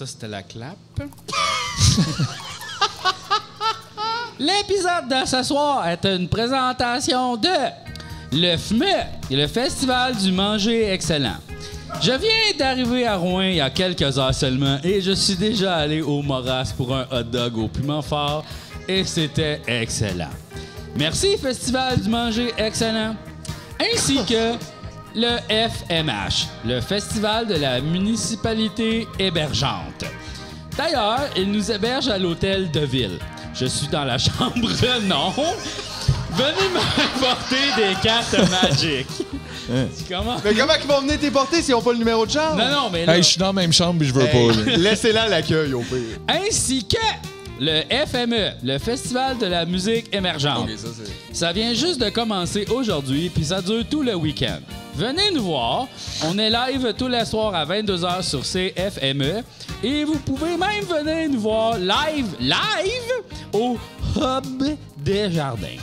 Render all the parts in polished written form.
Ça, c'était la clap. L'épisode de ce soir est une présentation de le FME, le Festival du Manger Excellent. Je viens d'arriver à Rouen il y a quelques heures seulement et je suis déjà allé au Moras pour un hot dog au piment fort et c'était excellent. Merci Festival du Manger Excellent, ainsi que le FMH, le Festival de la Municipalité Hébergeante. D'ailleurs, il nous héberge à l'hôtel de ville. Je suis dans la chambre non. Venez m'apporter des cartes magiques. Comment? Mais comment ils vont venir t'éporter s'ils n'ont pas le numéro de chambre? Non, mais là... Hey, je suis dans la même chambre et je veux pas. Laissez-la à l'accueil, au pire. Ainsi que le FME, le Festival de la musique émergente. OK, ça, c'est... Ça vient juste de commencer aujourd'hui, puis ça dure tout le week-end. Venez nous voir. On est live tous les soirs à 22h sur CFME. Et vous pouvez même venir nous voir live au Hub des Jardins.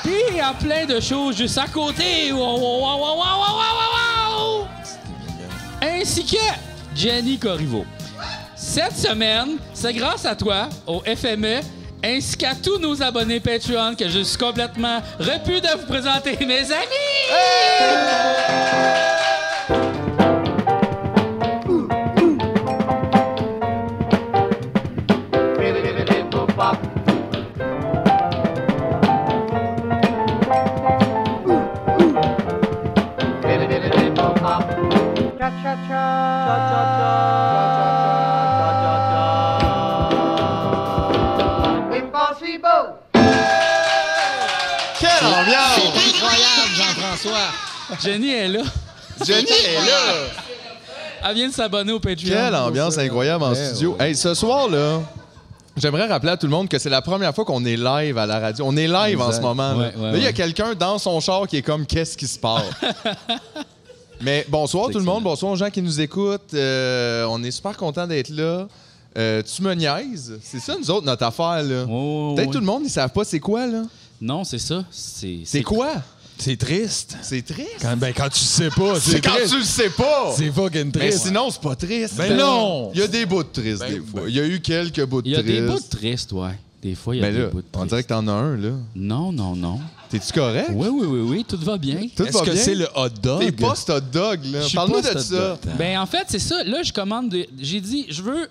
Puis il y a plein de choses juste à côté. Wow. Ainsi que Jenny Corriveau. Cette semaine, c'est grâce à toi, au FME, ainsi qu'à tous nos abonnés Patreon que je suis complètement repu de vous présenter mes amis! Quelle ambiance! C'est incroyable, Jean-François! Jenny est là. Jenny est là! Elle vient de s'abonner au Patreon. Quelle ambiance incroyable en studio. Hey, ce soir, là, j'aimerais rappeler à tout le monde que c'est la première fois qu'on est live à la radio. On est live en ce moment. Là, là, il y a quelqu'un dans son char qui est comme « Qu'est-ce qui se passe? » Mais bonsoir tout le monde, bonsoir aux gens qui nous écoutent. On est super contents d'être là. Tu me niaises? C'est ça, nous autres, notre affaire, là. Peut-être tout le monde, ils savent pas c'est quoi, là. Non, c'est ça. C'est quoi? C'est triste. C'est triste? Quand tu sais pas, C'est quand tu le sais pas! C'est fucking triste. Mais sinon, c'est pas triste. Ben non! Il y a des bouts de tristes, des fois. Il y a eu quelques bouts de Il y a tristes. des bouts de tristes, ouais. Des fois, il y a Mais des là, bouts de on tristes. dirait que t'en as un, là. Non. T'es-tu correct? Oui, tout va bien. Tout Est-ce va que bien? c'est le hot dog? T'es pas ce hot dog, là. Je suis Parle-moi pas de ce ça. hot dog. Ben, en fait, c'est ça. Là, je commande... J'ai dit, je veux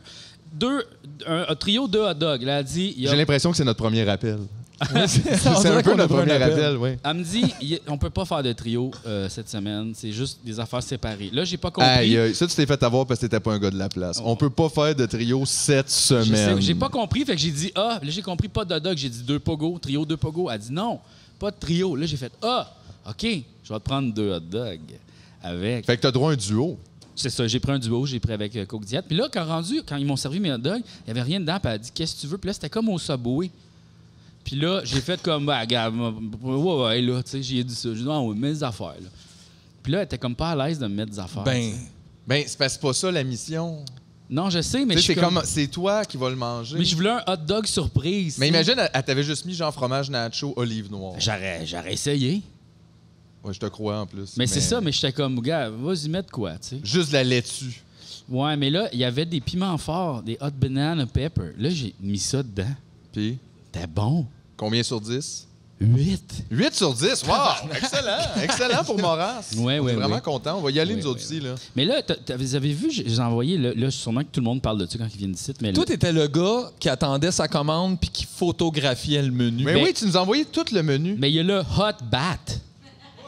un trio de hot dogs. Là, elle dit... il y a- J'ai l'impression que c'est notre premier appel. On C'est un dirait peu qu'on a notre pris un premier appel. appel, oui. Elle me dit, on peut pas faire de trio cette semaine. C'est juste des affaires séparées. Là, j'ai pas compris. Aïe, aïe, ça, tu t'es fait avoir parce que t'étais pas un gars de la place. On peut pas faire de trio cette Je sais, semaine. j'ai pas compris, fait que j'ai dit là j'ai compris pas de hot dog, j'ai dit 2 pogo, trio 2 pogo. Elle dit non, pas de trio. Là j'ai fait OK, je vais te prendre 2 hot dogs avec. Fait que t'as droit à un duo. C'est ça, j'ai pris un duo, j'ai pris avec Coke Diet. Puis là quand ils m'ont servi mes hot dogs, il y avait rien dedans, puis elle a dit qu'est-ce que tu veux? Puis là c'était comme au Subway. Puis là, j'ai fait comme regarde, ouais, là, tu sais, j'ai dit ça, j'ai dit non, mets des affaires là. Puis là elle était comme pas à l'aise de me mettre des affaires. Ben, Ben, c'est parce que c'est pas ça la mission. non, je sais, mais Tu je sais, suis c'est comme... c'est toi qui vas le manger. Mais je voulais un hot dog surprise. Mais tu sais. imagine, elle t'avait juste mis genre fromage nacho, olive noire. J'aurais essayé. Ouais, je te crois en plus. Mais c'est ça, mais j'étais comme, gars, vas-y mettre quoi, tu sais. Juste de la laitue. Ouais, mais là, il y avait des piments forts, des hot banana pepper. Là, j'ai mis ça dedans. Puis, C'était bon. combien sur 10? 8. 8 sur 10. Wow! Excellent! Excellent pour Moras. Ouais, On est vraiment ouais. content. On va y aller, Ouais, nous autres ouais, aussi, là. Mais là, vous avez vu, j'ai envoyé, là, sûrement que tout le monde parle de ça quand ils viennent ici. Mais toi, t'étais le gars qui attendait sa commande puis qui photographiait le menu. Mais Ben- oui, tu nous as envoyé tout le menu. mais il y a le hot bat.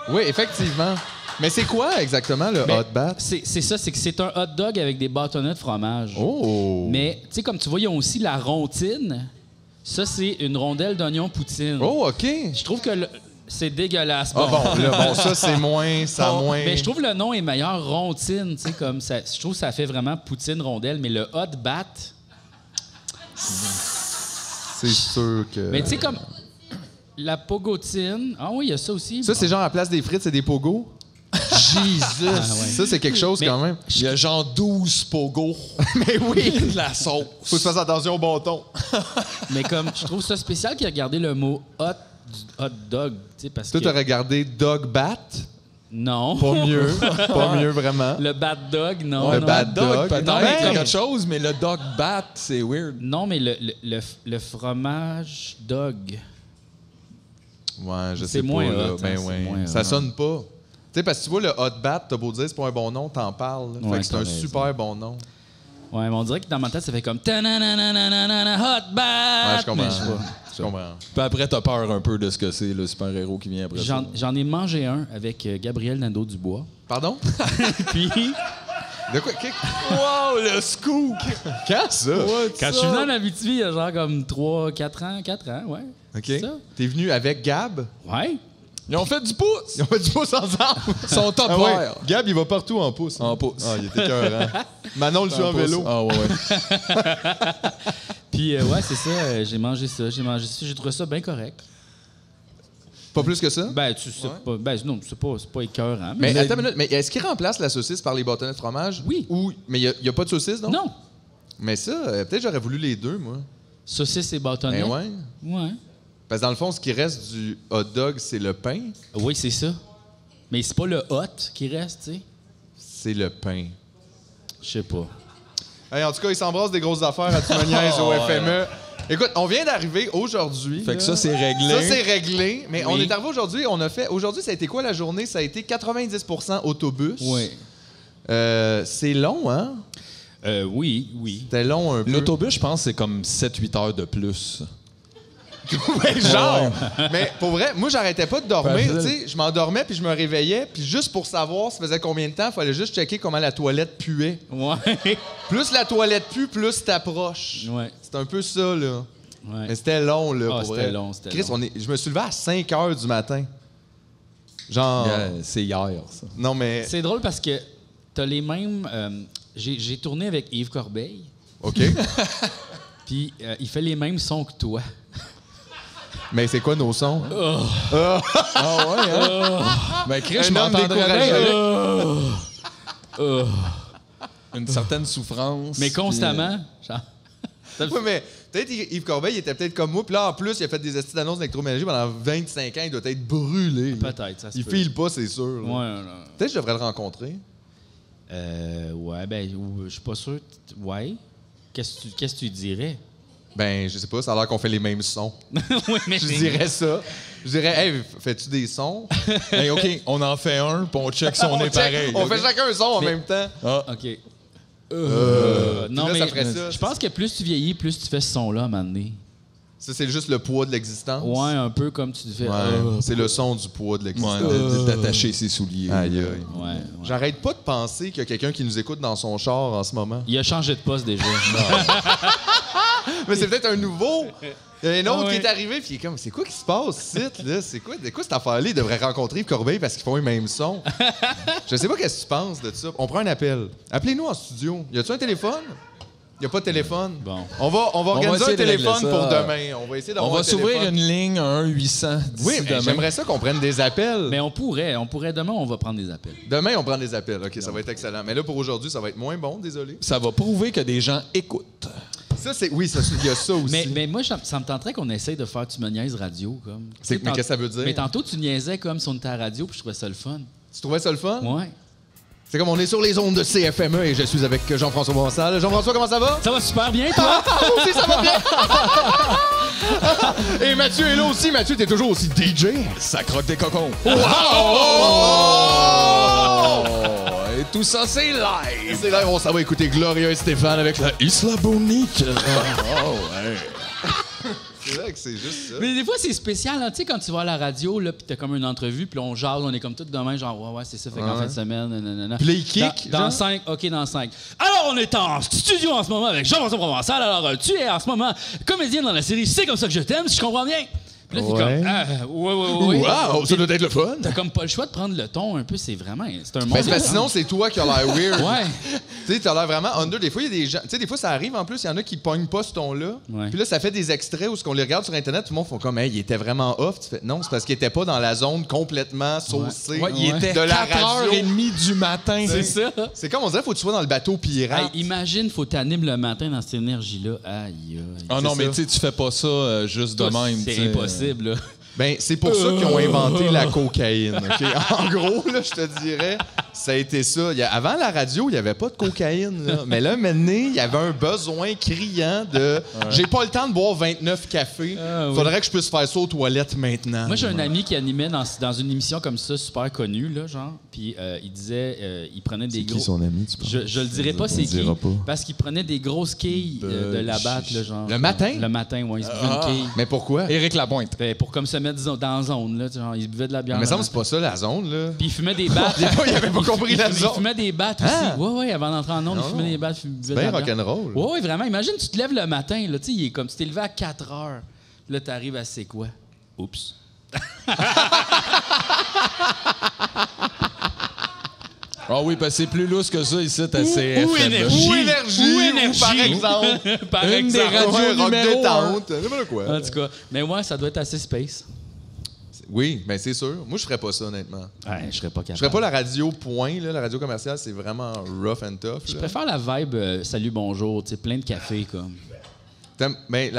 Oui, effectivement. Mais c'est quoi exactement le Ben, hot bat? C'est ça, c'est que c'est un hot dog avec des bâtonnets de fromage. Oh! Mais, tu sais, comme tu vois, ils ont aussi la rontine. Ça, c'est une rondelle d'oignon poutine. Oh, OK. Je trouve que c'est dégueulasse. Ah bon, là, bon, ça, c'est moins, ça Bon, moins... mais je trouve le nom est meilleur, rontine, tu sais, comme ça. Je trouve que ça fait vraiment poutine rondelle, mais le hot bat, C'est sûr que... mais tu sais, comme la pogotine. Ah oui, il y a ça aussi. Ça, c'est genre à la place des frites, c'est des pogos? Jesus! Ça, c'est quelque chose Mais- quand même. Il y a genre 12 pogos. Mais oui! de la sauce. Faut que tu fasses attention au bâton. Mais comme, je trouve ça spécial qu'il a gardé le mot hot du hot dog, tu sais, parce Toi, que... t'as regardé Dog Bat? Non. Pas mieux. Pas mieux, vraiment. Le Bad Dog, non. Le non. Bad Dog, peut-être ben. quelque chose, mais le dog bat, c'est weird. Non, mais le fromage dog. Ouais, je C'est sais moins pas. Là. hot, Ben hein, ouais. c'est moins Ça hot. sonne pas. Tu sais, parce que tu vois, le hot bat, t'as beau dire, c'est pas un bon nom, t'en parles. Fait Ouais, que c'est t'as un raison. super bon nom. Ouais, mais on dirait que dans ma tête, ça fait comme ta-na-na-na-na-na-na, hot bat. Ouais, je comprends. Mais je sais pas. Je comprends. Puis après, t'as peur un peu de ce que c'est, le super-héros qui vient après ça. J'en ai mangé un avec Gabriel Nadeau-Dubois. Pardon? Puis, De quoi? Wow, le scoop! Quand ça? quand je suis venu en Abitibi, il y a genre comme 4 ans, ouais. OK. C'est ça? T'es venu avec Gab? Ouais. Ils ont fait du pouce! Ils ont fait du pouce ensemble. Ils sont top Ah ouais. verts. Gab, il va partout en pouce. En pouce. Ah, il était écœurant. Manon le suit en pouce. vélo. Ah ouais. Puis, ouais, c'est ça. J'ai mangé ça. J'ai trouvé ça bien correct. Pas plus que ça? Ben, tu sais pas. Ben, non, c'est pas écœurant. Mais attends une minute, mais est-ce qu'il remplace la saucisse par les bâtonnets de fromage? Oui. Ou, mais il n'y a pas de saucisse, non? Non. Mais ça, peut-être j'aurais voulu les deux, moi. Saucisse et bâtonnet. Ben ouais. Ouais. Parce que dans le fond, ce qui reste du hot dog, c'est le pain. Oui, c'est ça. Mais c'est pas le hot qui reste, tu sais. C'est le pain. Je sais pas. Hey, en tout cas, ils s'embrassent des grosses affaires à Tumoniaise au FME. Écoute, on vient d'arriver aujourd'hui. Fait que là. ça, c'est réglé. Ça, c'est réglé. Mais Oui. on est arrivé aujourd'hui, Aujourd'hui, ça a été quoi la journée? Ça a été 90% autobus. Oui. C'est long, hein? Oui. C'était long un peu. L'autobus, je pense, c'est comme 7-8 heures de plus. Mais genre! Mais pour vrai, moi, j'arrêtais pas de dormir. Facile. Tu sais, je m'endormais puis je me réveillais. Puis juste pour savoir ça faisait combien de temps, il fallait juste checker comment la toilette puait. Ouais. Plus la toilette pue, plus t'approches. Ouais. C'est un peu ça, là. Ouais. Mais c'était long, là, Ah, pour c'était vrai. long, c'était Chris, long. je me suis levé à 5 h du matin. Genre... C'est hier, ça. Non, mais... C'est drôle parce que t'as les mêmes. J'ai tourné avec Yves Corbeil, OK. puis il fait les mêmes sons que toi. Mais c'est quoi nos sons? Ah ouais, hein? Ben, Chris, je Un homme m'entendrais découragé. bien avec une certaine souffrance. Mais constamment. Genre. Oui, mais peut-être Yves Corbeil, il était peut-être comme moi. Puis là, en plus, il a fait des estis d'annonces d'électroménager pendant 25 ans. Il doit être brûlé. Peut-être, ça se Il peut. file pas, c'est sûr. là. Ouais, non. Peut-être que je devrais le rencontrer. Ouais, ben, je suis pas sûr. Ouais. Qu'est-ce que tu dirais? Ben, je sais pas, ça a l'air qu'on fait les mêmes sons. Oui, mais Je dirais ça. Je dirais, hey, fais-tu des sons? Hey, OK, on en fait un, puis on check si on est check, pareil. On OK? fait chacun un son en même temps. Ah. OK. Non, Non, là, ça mais ferait ça. je pense que plus tu vieillis, plus tu fais ce son-là à un moment donné. Ça, c'est juste le poids de l'existence. Ouais, un peu comme tu fais. Ouais, c'est le son du poids de Ouais, l'existence. d'attacher ses souliers. Aïe, aïe. Ouais. J'arrête pas de penser qu'il y a quelqu'un qui nous écoute dans son char en ce moment. Il a changé de poste déjà. Mais c'est peut-être un nouveau. Il y a un autre Ah ouais. qui est arrivé, puis il est comme, c'est quoi qui se passe ici, là? C'est quoi cette affaire-là? Il devrait rencontrer Yves Corbeil parce qu'ils font les mêmes sons. Je sais pas qu'est-ce que tu penses de ça. On prend un appel. Appelez-nous en studio. Y a-tu un téléphone? Y a pas de téléphone? Bon. On va organiser un essayer de régler téléphone ça. pour demain. On va essayer d'avoir On va un s'ouvrir téléphone. une ligne à 1-800 d'ici Oui, mais demain. j'aimerais ça qu'on prenne des appels. Mais on pourrait demain, on va prendre des appels. Demain, on prend des appels. OK, ça va être excellent. Mais là, pour aujourd'hui, ça va être moins bon, désolé. Ça va prouver que des gens écoutent. Ça, c'est... Oui, il y a ça aussi. Mais moi, ça me tenterait qu'on essaye de faire Tu me niaises radio. Comme. C'est- Tu sais, mais qu'est-ce que ça veut dire? Mais tantôt, tu niaisais comme si on était à la radio, puis je trouvais ça le fun. Tu trouvais ça le fun? Ouais. C'est comme on est sur les ondes de CFME et je suis avec Jean-François Bonsal. Jean-François, comment ça va? Ça va super bien, toi? Ah, moi aussi, ça va bien! Et Mathieu est là aussi. Mathieu, t'es toujours aussi DJ. Ça croque des cocons. Oh! Et tout ça, c'est live. C'est là, on s'en va écouter Gloria et Stéphane avec la... Isla Bonita. C'est vrai que c'est juste ça. Mais des fois, c'est spécial. Hein. Tu sais, quand tu vas à la radio, là, puis t'as comme une entrevue, puis on jase, on est comme tout demain, genre, ouais, c'est ça, fait qu'en Ouais. fin de semaine, nanana. Puis là, il kick, Dans genre? 5, OK, dans 5. Alors, on est en studio en ce moment avec Jean-François Provençal. Alors, tu es en ce moment comédienne dans la série C'est comme ça que je t'aime, si je comprends bien. Puis là, t'es Ouais. comme, ouais. Wow, ça doit être le fun. T'as comme pas le choix de prendre le ton un peu, c'est vraiment. C'est un monde. Mais c'est parce que sinon, c'est toi qui as l'air weird. Ouais. Tu sais, t'as l'air vraiment under. Des fois, il y a des gens. Tu sais, des fois, ça arrive en plus, il y en a qui pognent pas ce ton-là. Ouais. Puis là, ça fait des extraits où, ce qu'on les regarde sur Internet, tout le monde font comme, hey, il était vraiment off. Tu fais, non, c'est parce qu'il était pas dans la zone complètement saucée Ouais, il était de la 4h30 du matin. C'est ça. C'est comme on dirait, faut que tu sois dans le bateau Hey, pirate. imagine, faut t'animer le matin dans cette énergie-là. Aïe, aïe. Ah non, C'est mais ça. tu sais, tu fais pas ça juste de Toi, même. C'est tu sais. impossible, là. Ben, c'est pour ça qu'ils ont inventé la cocaïne. Okay? En gros, là, je te dirais, ça a été ça. Avant la radio, il n'y avait pas de cocaïne. Là. Mais là, maintenant, il y avait un besoin criant de « J'ai pas le temps de boire 29 cafés. Faudrait que je puisse faire ça aux toilettes maintenant. » Moi, j'ai un ami qui animait dans une émission comme ça, super connue, là, genre. Puis il disait, il prenait des gros... C'est qui son ami, tu penses? Je le dirai pas, c'est qui. Parce qu'il prenait des grosses quilles de la batte, là, genre. Le matin? Le matin, oui. Il se buvait une quille. Mais pourquoi? Éric Lapointe. Pour comme se mettre dans la zone, là. Genre, il buvait de la bière. Mais ça me semble que c'est pas ça, la zone, là. Puis il fumait des battes. Il avait pas compris la zone. Il fumait des battes aussi. Oui, avant d'entrer en onde, il fumait des battes. C'est bien rock'n'roll. Oui, vraiment. Imagine, tu te lèves le matin, là, tu sais, il est comme tu t'es levé à 4 heures. Là, t'arrives à c'est quoi? Oups. Ah oui, parce que c'est plus lousse que ça ici, t'as CF. Ou énergie, par exemple. Par Une des radios rock numéro détente. Quoi. En tout cas, mais ouais, ça doit être assez space. Oui, bien c'est sûr. Moi, je ferais pas ça, honnêtement. Ouais, je serais pas capable. Je ferais pas la radio point, là. La radio commerciale, c'est vraiment rough and tough. Je préfère la vibe salut, bonjour, tu sais, plein de café, comme. Mais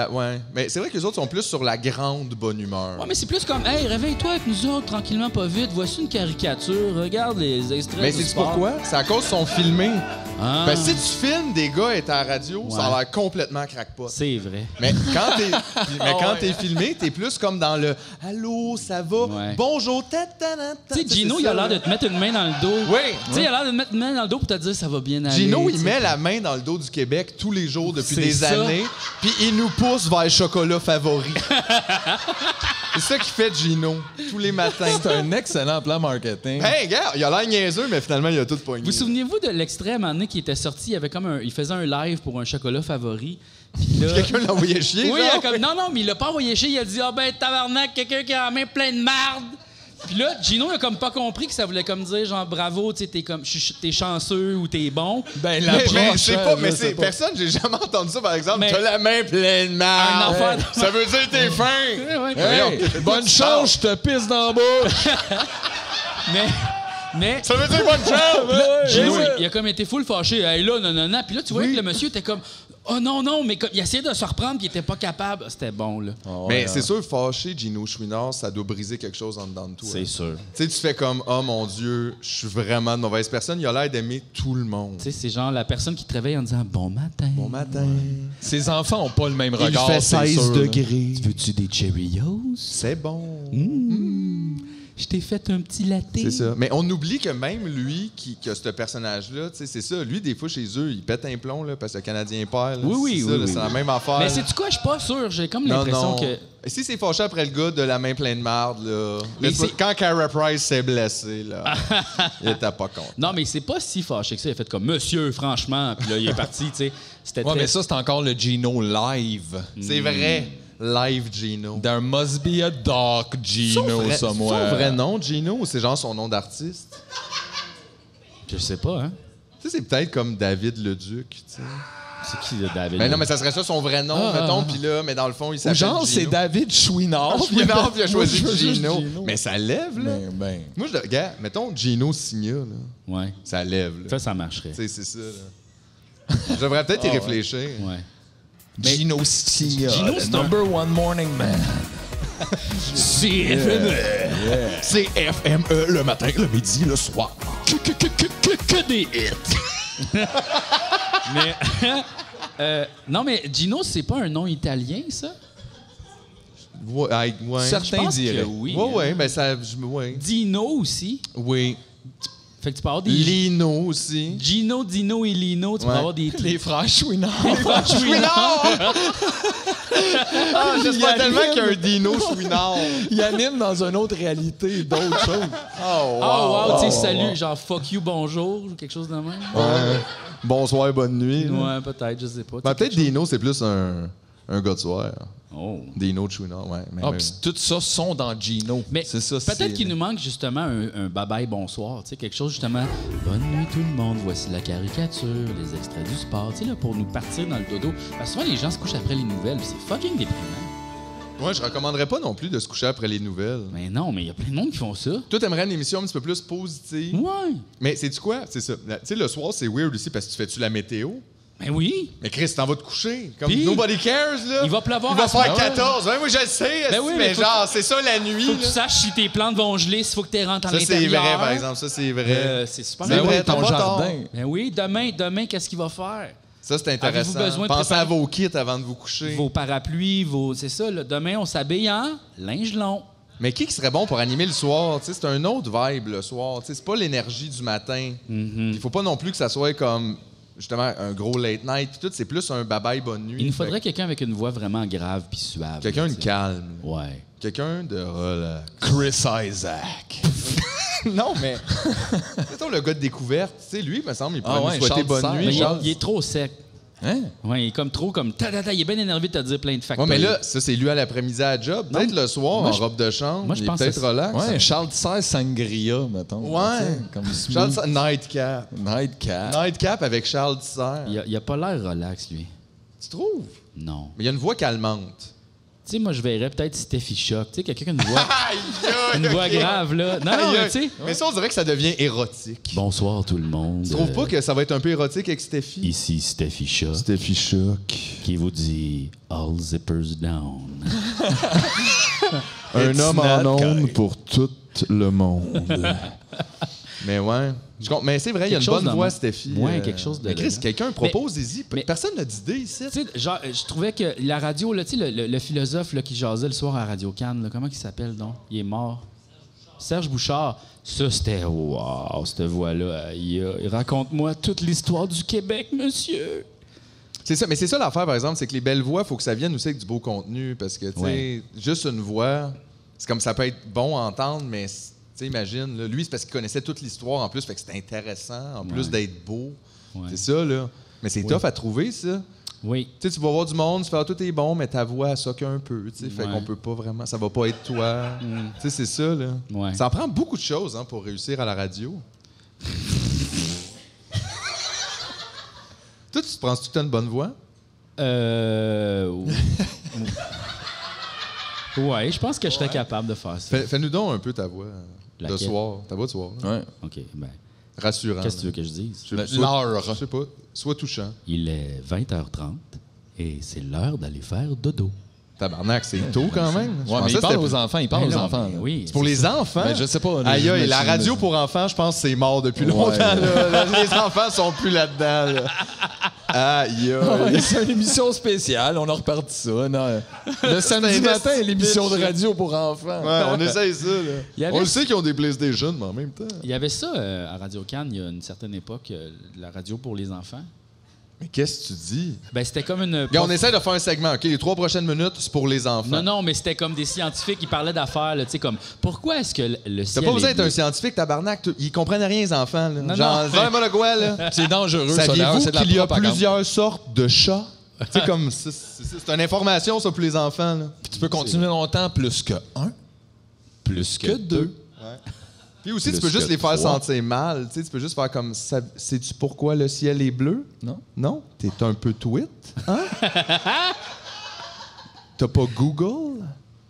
c'est vrai que les autres sont plus sur la grande bonne humeur. Ouais, mais c'est plus comme, hey, réveille-toi avec nous autres, tranquillement, pas vite. Voici une caricature. Regarde les extraits. Mais du c'est sport. pourquoi? C'est à cause qu'ils sont filmés. Ah. Ben, si tu filmes des gars et à la radio, ça a l'air complètement crackpot. C'est vrai. Mais quand t'es filmé, t'es plus comme dans le « Allô, ça va? Ouais. Bonjour, Tu sais, Gino, il a l'air de te mettre une main dans le dos. Oui. Tu sais, il a l'air de te mettre une main dans le dos pour te dire ça va bien aller. Gino, il t'sais. met la main dans le dos du Québec tous les jours depuis C'est des ça. années, puis il nous pousse vers le chocolat favori. C'est ça qu'il fait Gino, tous les matins. C'est un excellent plan marketing. Hey, gars, il a l'air niaiseux, mais finalement, il a tout pogné. Vous souvenez-vous de l'extrait à un moment donné qui était sorti? Il faisait un live pour un chocolat favori. Puis là... Quelqu'un l'a envoyé chier, Oui, genre? non, mais il l'a pas envoyé chier. Il a dit, ah ben, tabarnak, quelqu'un qui a la main pleine de marde. Puis là, Gino, il a comme pas compris que ça voulait comme dire, genre, bravo, tu sais, t'es chanceux ou t'es bon. Ben, Personne, j'ai jamais entendu ça, par exemple. Mais- T'as la main pleine de marde. Un affaire de- Ça veut dire que t'es fin. Ouais. Hey, bonne chance, je te pisse dans la bouche. Mais Ça veut dire bonne chance. Gino, il a comme été full fâché. Hey, là, non. Puis là, tu vois que le monsieur était comme, oh non, mais comme, il essayait de se reprendre puis il était pas capable. C'était bon, là. Mais c'est sûr, fâché, Gino Chouinard, ça doit briser quelque chose en dedans de toi. C'est sûr. Tu sais, tu fais comme, oh mon Dieu, je suis vraiment de mauvaise personne. Il a l'air d'aimer tout le monde. Tu sais, c'est genre la personne qui te réveille en disant bon matin. Bon matin. Ces enfants ont pas le même Il regard. fait c'est 16 sûr, là. degrés. Veux-tu des Cheerios? C'est bon. Je t'ai fait un petit latte. C'est ça. Mais on oublie que même lui, qui a ce personnage-là, tu sais, c'est ça. Lui, des fois, chez eux, il pète un plomb là, parce que le Canadien perd. Là. Oui. C'est la même affaire. Mais c'est-tu quoi? Je suis pas sûr. J'ai comme l'impression que... Et si c'est fâché après le gars de la main pleine de marde, là. Mais Quand Cara Price s'est blessé, là, il était pas content. Non, mais c'est pas si fâché que ça. Il a fait comme monsieur, franchement. Puis là, il est parti, tu sais. C'était Ouais, très... mais ça, c'est encore le Gino live. C'est vrai. Live Gino. There must be a dark Gino somewhere. C'est son vrai nom, Gino, ou c'est genre son nom d'artiste? Je sais pas, hein. Tu sais, c'est peut-être comme David Leduc, tu sais. C'est qui, le David? Ben non, mais ça serait ça son vrai nom, mettons, puis là, mais dans le fond, il Ou s'appelle genre, c'est Gino. David Chouinard. Chouinard, puis il a choisi Moi, Gino. Mais ça lève, là. Ben. Moi, regarde, mettons Gino Signa, là. Ouais. Ça lève, là. Ça marcherait. Tu sais, c'est ça, là. Je devrais peut-être y réfléchir. Ouais. Gino Signa, Gino, the c'est number one morning man. C'est... C'est FME le matin, le midi, le soir. Que des hits! Mais... non, mais Gino, c'est pas un nom italien, ça? Ouais. Certains Je pense diraient. que oui. Ouais, ben ça... Ouais. Dino aussi. Oui. Fait que tu peux avoir des... Lino aussi. Gino, Dino et Lino, tu peux Ouais. avoir des... Les frères Chouinard. Chouinard! J'espère tellement qu'il y a un Dino Chouinard. Il anime dans une autre réalité, d'autres choses. Oh, Oh, wow, tu sais, salut, genre fuck you, bonjour, ou quelque chose de même. Ouais. Bonsoir, bonne nuit. Ouais, peut-être, je sais pas. Ben, Tu sais, peut-être Dino, c'est plus un gars de soir. Oh. Dino Chouinard, ouais. Mais, Ah, puis tout ça sont dans Gino. Mais c'est ça. peut-être qu'il nous manque justement un bye-bye bonsoir, tu sais, quelque chose justement. Bonne nuit tout le monde, voici la caricature, les extraits du sport, tu sais, là, pour nous partir dans le dodo. Parce que souvent, les gens se couchent après les nouvelles, puis c'est fucking déprimant. ouais, je recommanderais pas non plus de se coucher après les nouvelles. Mais non, mais il y a plein de monde qui font ça. Toi, t'aimerais une émission un petit peu plus positive. Ouais. Mais sais-tu quoi? C'est ça. Tu sais, le soir, c'est weird aussi parce que tu fais-tu la météo? Ben oui. Mais Chris, t'en vas te coucher. Comme Puis, nobody cares, là. il va pleuvoir Il va à faire ce moment-là. 14. Ouais, moi, je le sais. Ben oui, mais mais genre, c'est ça la nuit. Faut que tu là. saches si tes plantes vont geler, s'il faut que tu rentres à Ça, l'intérieur. c'est vrai, par exemple. Ça, c'est vrai. C'est super C'est Ben vrai, oui, t'as ton pas jardin. tort. Ben oui, demain, qu'est-ce qu'il va faire? Ça, c'est intéressant. Avez-vous besoin de Pensez à préparer- vos kits avant de vous coucher. Vos parapluies, c'est ça, là. Demain, on s'habille en linge long. Mais qui serait bon pour animer le soir? Tu sais, c'est un autre vibe le soir. Tu sais, c'est pas l'énergie du matin. Il faut pas non plus que ça soit comme, justement, un gros late night. Puis tout, c'est plus un bye-bye bonne nuit. Il nous Fait faudrait quelqu'un avec une voix vraiment grave puis suave. que quelqu'un de tu sais. calme. Ouais. Quelqu'un de relax. Chris Isaac. Non, mais... Mettons le gars de découverte. Tu sais, lui, il me semble, il pourrait Ah nous ouais, souhaiter Charles bonne Serre. nuit. Mais Charles. il est trop sec. Hein? Ouais, il est comme trop comme il est bien énervé de te dire plein de Ouais, facteurs. mais là, ça, c'est lui à l'après-midi à la job. Peut-être Non. le soir, Moi, en je- robe de chambre. moi, je il pense est que peut-être c'est- relax. Ouais, Charles XVI Sangria, mettons. Ouais. Tu sais, comme smooth. Charles Serre- Nightcap. Nightcap. Nightcap avec Charles Serre. Il a pas l'air relax, lui. Tu trouves? Non. Mais il y a une voix calmante. Tu sais, moi, je verrais peut-être Steffi Choc. Tu sais, quelqu'un qui a une voix grave, là. Non, Aïe, mais aïe. tu sais. Mais ça, on dirait que ça devient érotique. Bonsoir, tout le monde. Tu trouves pas que ça va être un peu érotique avec Steffi? Ici Steffi Choc Steffi Choc. qui vous dit All zippers down. Un homme en not ondes correct. pour tout le monde. Mais ouais. Mais c'est vrai, il y a une Quelque chose bonne de voix, même. Steffi. Ouais, quelque chose de Mais Chris, là. quelqu'un propose-y. mais- Personne n'a d'idée ici. Tu sais, genre, je trouvais que la radio, là, tu sais, le philosophe là, qui jasait le soir à Radio Cannes, là, comment il s'appelle donc? Il est mort. Serge Bouchard. Ça, c'était wow, cette voix-là. Raconte-moi toute l'histoire du Québec, monsieur. C'est ça, mais c'est ça l'affaire, par exemple, c'est que les belles voix, il faut que ça vienne aussi avec du beau contenu. Parce que, tu sais, Ouais. juste une voix, c'est comme ça peut être bon à entendre, mais tu sais, imagine, là, lui, c'est parce qu'il connaissait toute l'histoire en plus, fait que c'était intéressant, en plus d'être beau. Ouais. C'est ça, là. Mais c'est tough à trouver, ça. Oui. Tu sais, tu vas voir du monde, tu fais tout est bon, mais ta voix, elle soque un peu, tu sais. Fait Ouais. qu'on peut pas vraiment, ça va pas être toi. Tu sais, c'est ça, là. Ouais. Ça en prend beaucoup de choses, hein, pour réussir à la radio. Toi, tu te penses que tu as une bonne voix? Ouais, je pense que je serais capable de faire ça. Fais-nous donc un peu ta voix de Laquelle? soir. Ta voix de soir. là. Ouais. OK, ben, Rassurant. qu'est-ce que tu veux que je dise? L'heure. Je sais pas. Sois touchant. Il est 20h30 et c'est l'heure d'aller faire dodo. Tabarnak, c'est tôt quand même. Je Ouais, pensais mais que il parle c'était aux enfants. Il parle Ben aux non, enfants. mais là. oui. C'est pour les enfants? Ben, je sais pas. Aïe, aïe, la j'imagine, radio là. pour enfants, je pense que c'est mort depuis longtemps. là. Les enfants sont plus là-dedans. Là. Aïe, Ouais, aïe. c'est une émission spéciale, on a reparti ça. Non. Le samedi matin, l'émission de radio pour enfants. Ouais, on essaye ça. Il y Là. avait- On le sait qu'ils ont des PlayStation, mais en même temps. Il y avait ça à Radio Cannes il y a une certaine époque, la radio pour les enfants. Mais qu'est-ce que tu dis? Ben, c'était comme une. Regarde, on essaie de faire un segment, OK? Les 3 prochaines minutes, c'est pour les enfants. Non, non, mais c'était comme des scientifiques qui parlaient d'affaires, là, tu sais, comme pourquoi est-ce que le T'as ciel. pas besoin est d'être un bleu? scientifique, tabarnak. Ils comprennent rien, les enfants. Là. Non, Genre, non. vraiment le quoi, là? C'est dangereux, ça. d'ailleurs, Saviez-vous c'est de la qu'il y a propagande. plusieurs sortes de chats? Tu sais, comme, c'est une information, ça, pour les enfants, là. Tu peux continuer longtemps plus que un, plus que deux. Puis aussi, Plus tu peux juste que les faire 3. sentir mal. Tu sais, tu peux juste faire comme, sais-tu pourquoi le ciel est bleu? Non. Non? T'es un peu tweet? Hein? T'as pas Google?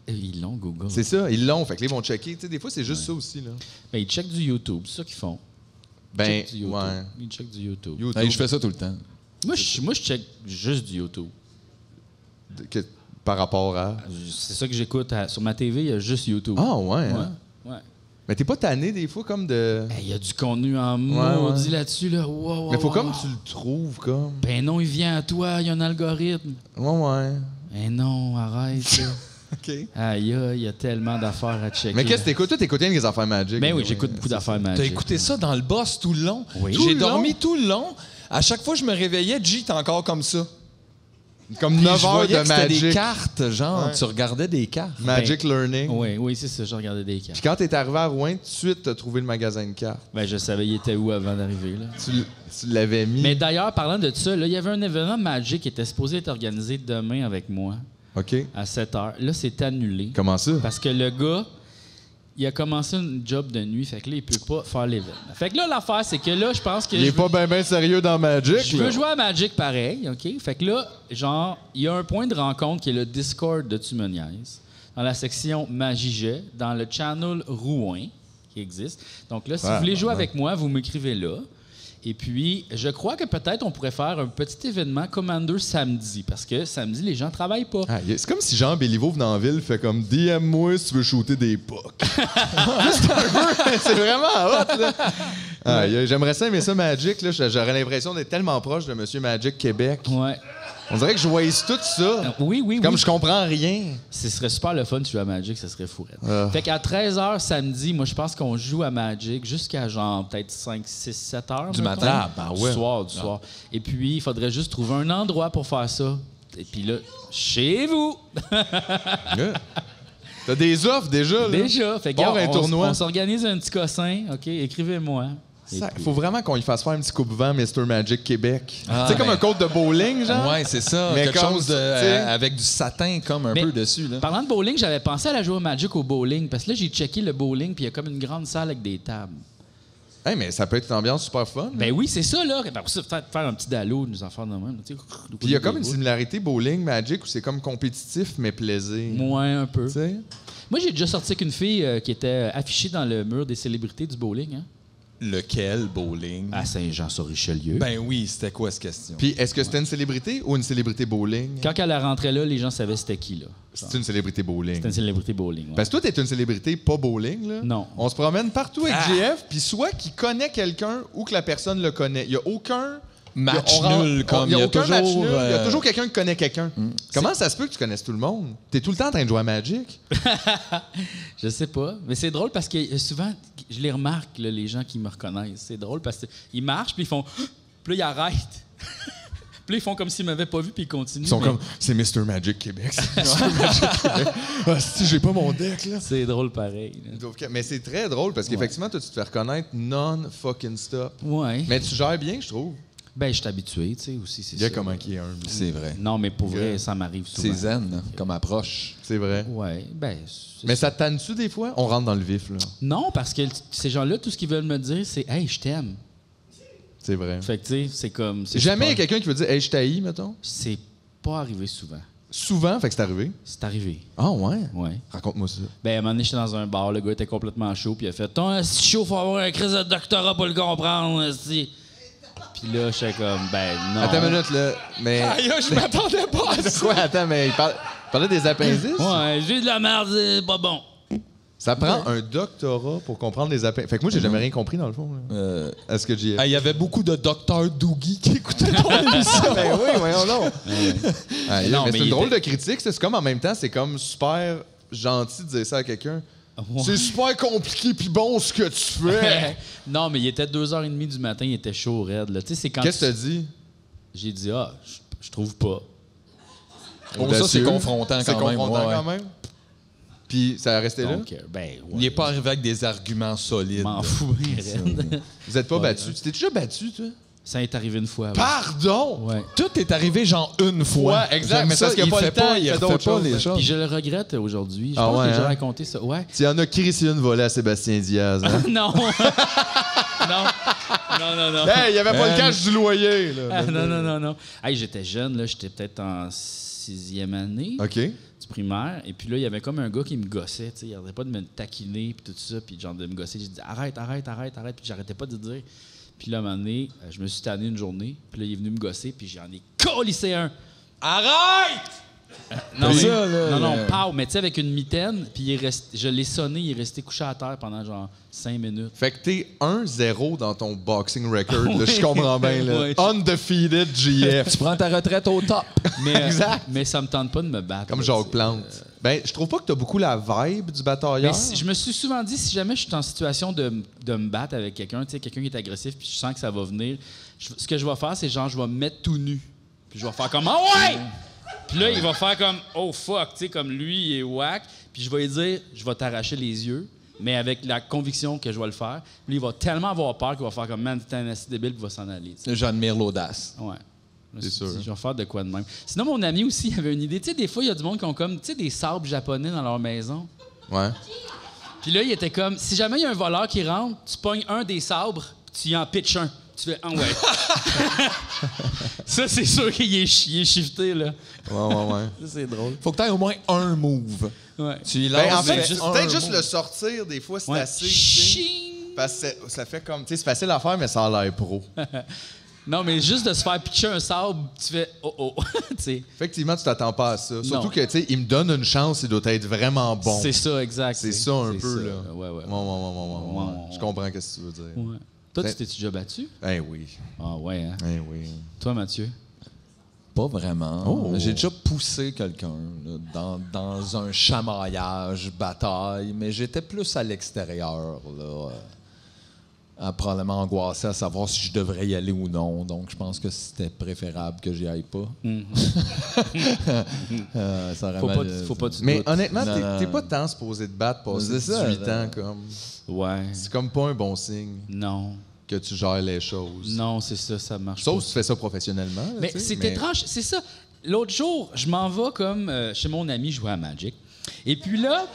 Ils l'ont, Google. C'est ça, ils l'ont. Fait que là, ils vont checker. Tu sais, des fois, c'est juste ça aussi, là. Ben, ils checkent du YouTube, c'est ça qu'ils font. Ils Ben, checkent du YouTube. ouais. Ils checkent du YouTube. YouTube. Hey, je fais ça tout le temps. Moi, je check juste du YouTube. Par rapport à... C'est ça que j'écoute. Sur ma TV, il y a juste YouTube. Ah, ouais. Ouais. hein? Ouais. Mais t'es pas tanné, des fois, comme de... Il y a du contenu en maudit là-dessus, là. Wow, wow, Mais faut wow, comme wow. tu le trouves, comme... Ben non, il vient à toi, il y a un algorithme. Ouais. Ben non, arrête, là. OK. Aïe, aïe, il y a tellement d'affaires à checker. Mais qu'est-ce que t'écoutes? Toi, t'écoutes rien que les affaires magiques. Ben oui, j'écoute beaucoup d'affaires T'as magiques. écouté ça dans le boss tout le long? Oui. J'ai Tout le dormi long? tout le long. À chaque fois que je me réveillais, G, t'es encore comme ça. Comme Puis 9 je heures voyais de que c'était des Magic. cartes, genre. Ouais. Tu regardais des cartes. Magic Learning. Oui, oui, c'est ça, je regardais des Puis cartes. quand t'es arrivé à Rouen, tout de suite, t'as trouvé le magasin de cartes. Ben, je savais il était où avant d'arriver, là. Tu l'avais mis. Mais d'ailleurs, parlant de ça, là, il y avait un événement Magic qui était supposé être organisé demain avec moi OK. à 7 h. Là, c'est annulé. Comment ça? Parce que le gars, il a commencé une job de nuit, fait que là, il peut pas faire l'événement. Fait que là, l'affaire, c'est que là, je pense que Il est pas bien sérieux dans Magic. je là. veux jouer à Magic pareil, OK? Fait que là, genre, il y a un point de rencontre qui est le Discord de Tu me niaises, dans la section Magiget, dans le channel Rouen, qui existe. Donc là, si vous voulez jouer avec moi, vous m'écrivez là. Et puis, je crois que peut-être on pourrait faire un petit événement Commander samedi, parce que samedi, les gens travaillent pas. Ah, c'est comme si Jean Béliveau venait en ville, fait comme DM-moi si tu veux shooter des pucks. C'est vraiment hot, là. Ah, j'aimerais ça aimer ça, Magic. Là. J'aurais l'impression d'être tellement proche de Monsieur Magic Québec. Ouais. On dirait que je voyais tout ça. Oui. Comme je comprends rien. Ce serait super le fun si tu joues à Magic, ça serait fou. Fait qu'à 13h samedi, moi, je pense qu'on joue à Magic jusqu'à genre peut-être 5, 6, 7 heures. Du matin? Du soir. Et puis, il faudrait juste trouver un endroit pour faire ça. Et puis là, chez vous! T'as des offres déjà, là? Déjà. Fait que, un tournoi. On s'organise un petit cossin. OK, écrivez-moi. Il faut vraiment qu'on y fasse faire un petit coupe-vent Mr. Magic Québec. C'est comme un code de bowling, genre. Ouais, c'est ça. Mais quelque chose avec du satin comme un peu dessus. Là. Parlant de bowling, j'avais pensé à la jouer au Magic au bowling. Parce que là, j'ai checké le bowling, puis il y a comme une grande salle avec des tables. Hey, mais ça peut être une ambiance super fun. Ben oui, c'est ça, là. Ben, pour ça, peut-être faire un petit dallo, nous en faire de même. Puis il y a comme une similarité bowling-Magic où c'est comme compétitif, mais plaisir. Ouais, un peu. T'sais? Moi, j'ai déjà sorti avec une fille qui était affichée dans le mur des célébrités du bowling. Hein? Lequel bowling? À Saint-Jean-sur-Richelieu. Ben oui, c'était quoi cette question? Puis est-ce que c'était une célébrité ou une célébrité bowling? Quand elle rentrait là, les gens savaient c'était qui, là. C'est une célébrité bowling. C'était une célébrité bowling, ouais. Parce que toi, t'es une célébrité pas bowling, là. Non. On se promène partout avec GF, puis soit qu'il connaît quelqu'un ou que la personne le connaît. Il n'y a aucun... Match nul, comme il y a aucun aucun match nul. Il y a toujours quelqu'un qui connaît quelqu'un. Comment ça se peut que tu connaisses tout le monde? T'es tout le temps en train de jouer à Magic? Je sais pas. Mais c'est drôle parce que souvent, je les remarque, là, les gens qui me reconnaissent. C'est drôle parce qu'ils marchent, puis ils font... Puis là, ils arrêtent. Puis là, ils font comme s'ils m'avaient pas vu, puis ils continuent. Ils sont comme, c'est Mr. Magic Québec. C'est Mr. Magic Québec. Ah, si, j'ai pas mon deck, là. C'est drôle pareil. Là. Mais c'est très drôle parce qu'effectivement, toi, tu te fais reconnaître non-fucking-stop. Ouais. Mais tu gères bien, je trouve. Ben, je suis habitué, tu sais, aussi, c'est ça. Il y a comment qui est un. C'est vrai. Non, mais pour vrai, ça m'arrive souvent. C'est zen, hein, comme approche. C'est vrai. Ouais, ben... Mais ça te tanne-tu des fois? On rentre dans le vif, là. Non, parce que ces gens-là, tout ce qu'ils veulent me dire, c'est « Hey, je t'aime ». C'est vrai. Fait que, tu sais, c'est comme... Jamais il y a quelqu'un qui veut dire « Hey, je t'haïs », mettons? C'est pas arrivé souvent. Souvent, fait que c'est arrivé. C'est arrivé. Ah ouais? Ouais. Raconte-moi ça. Ben, à un moment donné, j'étais dans un bar, le gars était complètement chaud, puis il a fait « Ton si chaud, faut avoir un crise de doctorat pour le comprendre, si. » Puis là, j'étais comme « Ben, non. » Attends une minute, là. Mais... Aïe, je m'attendais pas à ça. Quoi? Attends, mais il parlait des appendices? Ouais, j'ai de la merde, c'est pas bon. Ça prend un doctorat pour comprendre les appendices. Fait que moi, j'ai jamais rien compris, dans le fond. Est-ce que j'y ai... Il y avait beaucoup de docteurs Doogie qui écoutaient ton émission. Ben oui, voyons donc. Non, mais mais c'est une il drôle était- de critique. C'est comme en même temps, c'est comme super gentil de dire ça à quelqu'un. Ouais. C'est super compliqué puis bon ce que tu fais. Non, mais il était 2h30 du matin, il était chaud, raide. Là. Tu sais, c'est quand Qu'est-ce que t'as dit? J'ai dit « Ah, je trouve pas. Bon, ça, c'est confrontant C'est quand même. confrontant ouais. quand même. Puis ça a resté là? Donc, ben, ouais. Il n'est pas arrivé avec des arguments solides. Je m'en fous, raide. Vous êtes pas battu. Tu t'es déjà battu, toi? Ça est arrivé une fois. ouais. Pardon! Ouais. Tout est arrivé genre une fois. Ouais, exact. Mais Ça, parce qu'il il fait fait pas le temps, il il fait refait d'autres pas choses, les hein. choses. Puis je le regrette aujourd'hui. Je Ah pense ouais, que j'ai déjà hein? raconté ça. Ouais. Tu en as crissé une volée à Sébastien Diaz, hein? Non. non. Hey, il y avait pas le cash du loyer, là. Ah, non. Hey, j'étais jeune, là. J'étais peut-être en 6e année OK. du primaire. Et puis là, il y avait comme un gars qui me gossait. Tu sais, il arrêtait pas de me taquiner puis tout ça. Puis genre de me gosser. J'ai dit arrête. Puis j'arrêtais pas de dire. Puis là, à un moment donné, je me suis tanné une journée. Puis là, il est venu me gosser. Puis j'en ai collissé un. Arrête! Non, C'est mais, ça, là, non, pow, mais tu sais, avec une mitaine, puis je l'ai sonné, il est resté couché à terre pendant genre 5 minutes. Fait que t'es 1-0 dans ton boxing record, là, je comprends bien. Là. Ouais. Undefeated GF. Tu prends ta retraite au top. Mais, Exact. mais ça me tente pas de me battre. Comme là, Jacques tu sais. Plante. Ben, je trouve pas que t'as beaucoup la vibe du batailleur. Mais je me suis souvent dit, si jamais je suis en situation de me battre avec quelqu'un, tu sais, quelqu'un qui est agressif, puis je sens que ça va venir, ce que je vais faire, c'est genre, je vais me mettre tout nu. Puis je vais faire comme, ah ouais! Puis là, il va faire comme, oh fuck, tu sais, comme lui, il est whack. Puis je vais lui dire, je vais t'arracher les yeux, mais avec la conviction que je vais le faire. Puis il va tellement avoir peur qu'il va faire comme, man, t'es un assis débile, puis il va s'en aller. Tu sais. J'admire l'audace. Ouais. Je me C'est suis sûr. dit, je vais faire de quoi de même. Sinon, mon ami aussi il avait une idée. Tu sais, des fois, il y a du monde qui ont comme, tu sais, des sabres japonais dans leur maison. Ouais. Puis là, il était comme, si jamais il y a un voleur qui rentre, tu pognes un des sabres, puis tu y en pitches un. Tu fais, ah ouais. Ça, c'est sûr qu'il est shifté, là. Ouais. Ça, c'est drôle. Faut que tu aies au moins un move. Ouais. Tu y Ben, lances, en fait, mais peut-être juste move. le sortir, des fois, c'est Ouais. assez. Tu sais. Ching! Parce que ça fait comme... Tu sais, c'est facile à faire, mais ça a l'air pro. Non, mais juste de se faire pitcher un sable, tu fais « oh ». T'sais. Effectivement, tu t'attends pas à ça. Surtout que, tu sais, il me donne une chance, il doit être vraiment bon. C'est ça, exact. C'est ça un peu, là. Ouais. Je comprends ce que tu veux dire. Ouais. Toi, tu t'es-tu déjà battu? Eh oui. Ah ouais, hein? Eh oui. Toi, Mathieu? Pas vraiment. Oh. J'ai déjà poussé quelqu'un là, dans un chamaillage, bataille, mais j'étais plus à l'extérieur, là, probablement angoissé à savoir si je devrais y aller ou non. Donc, je pense que c'était préférable que j'y aille pas. Ça aurait Faut pas tu Mais doutes. honnêtement, t'es pas tant supposé te battre passer 18 ans comme... Ouais. C'est comme pas un bon signe Non. que tu gères les choses. Non, c'est ça marche Sauf pas. si tu fais ça professionnellement. Là, Mais c'est étrange, c'est ça. L'autre jour, je m'en vais comme chez mon ami jouer à Magic. Et puis là...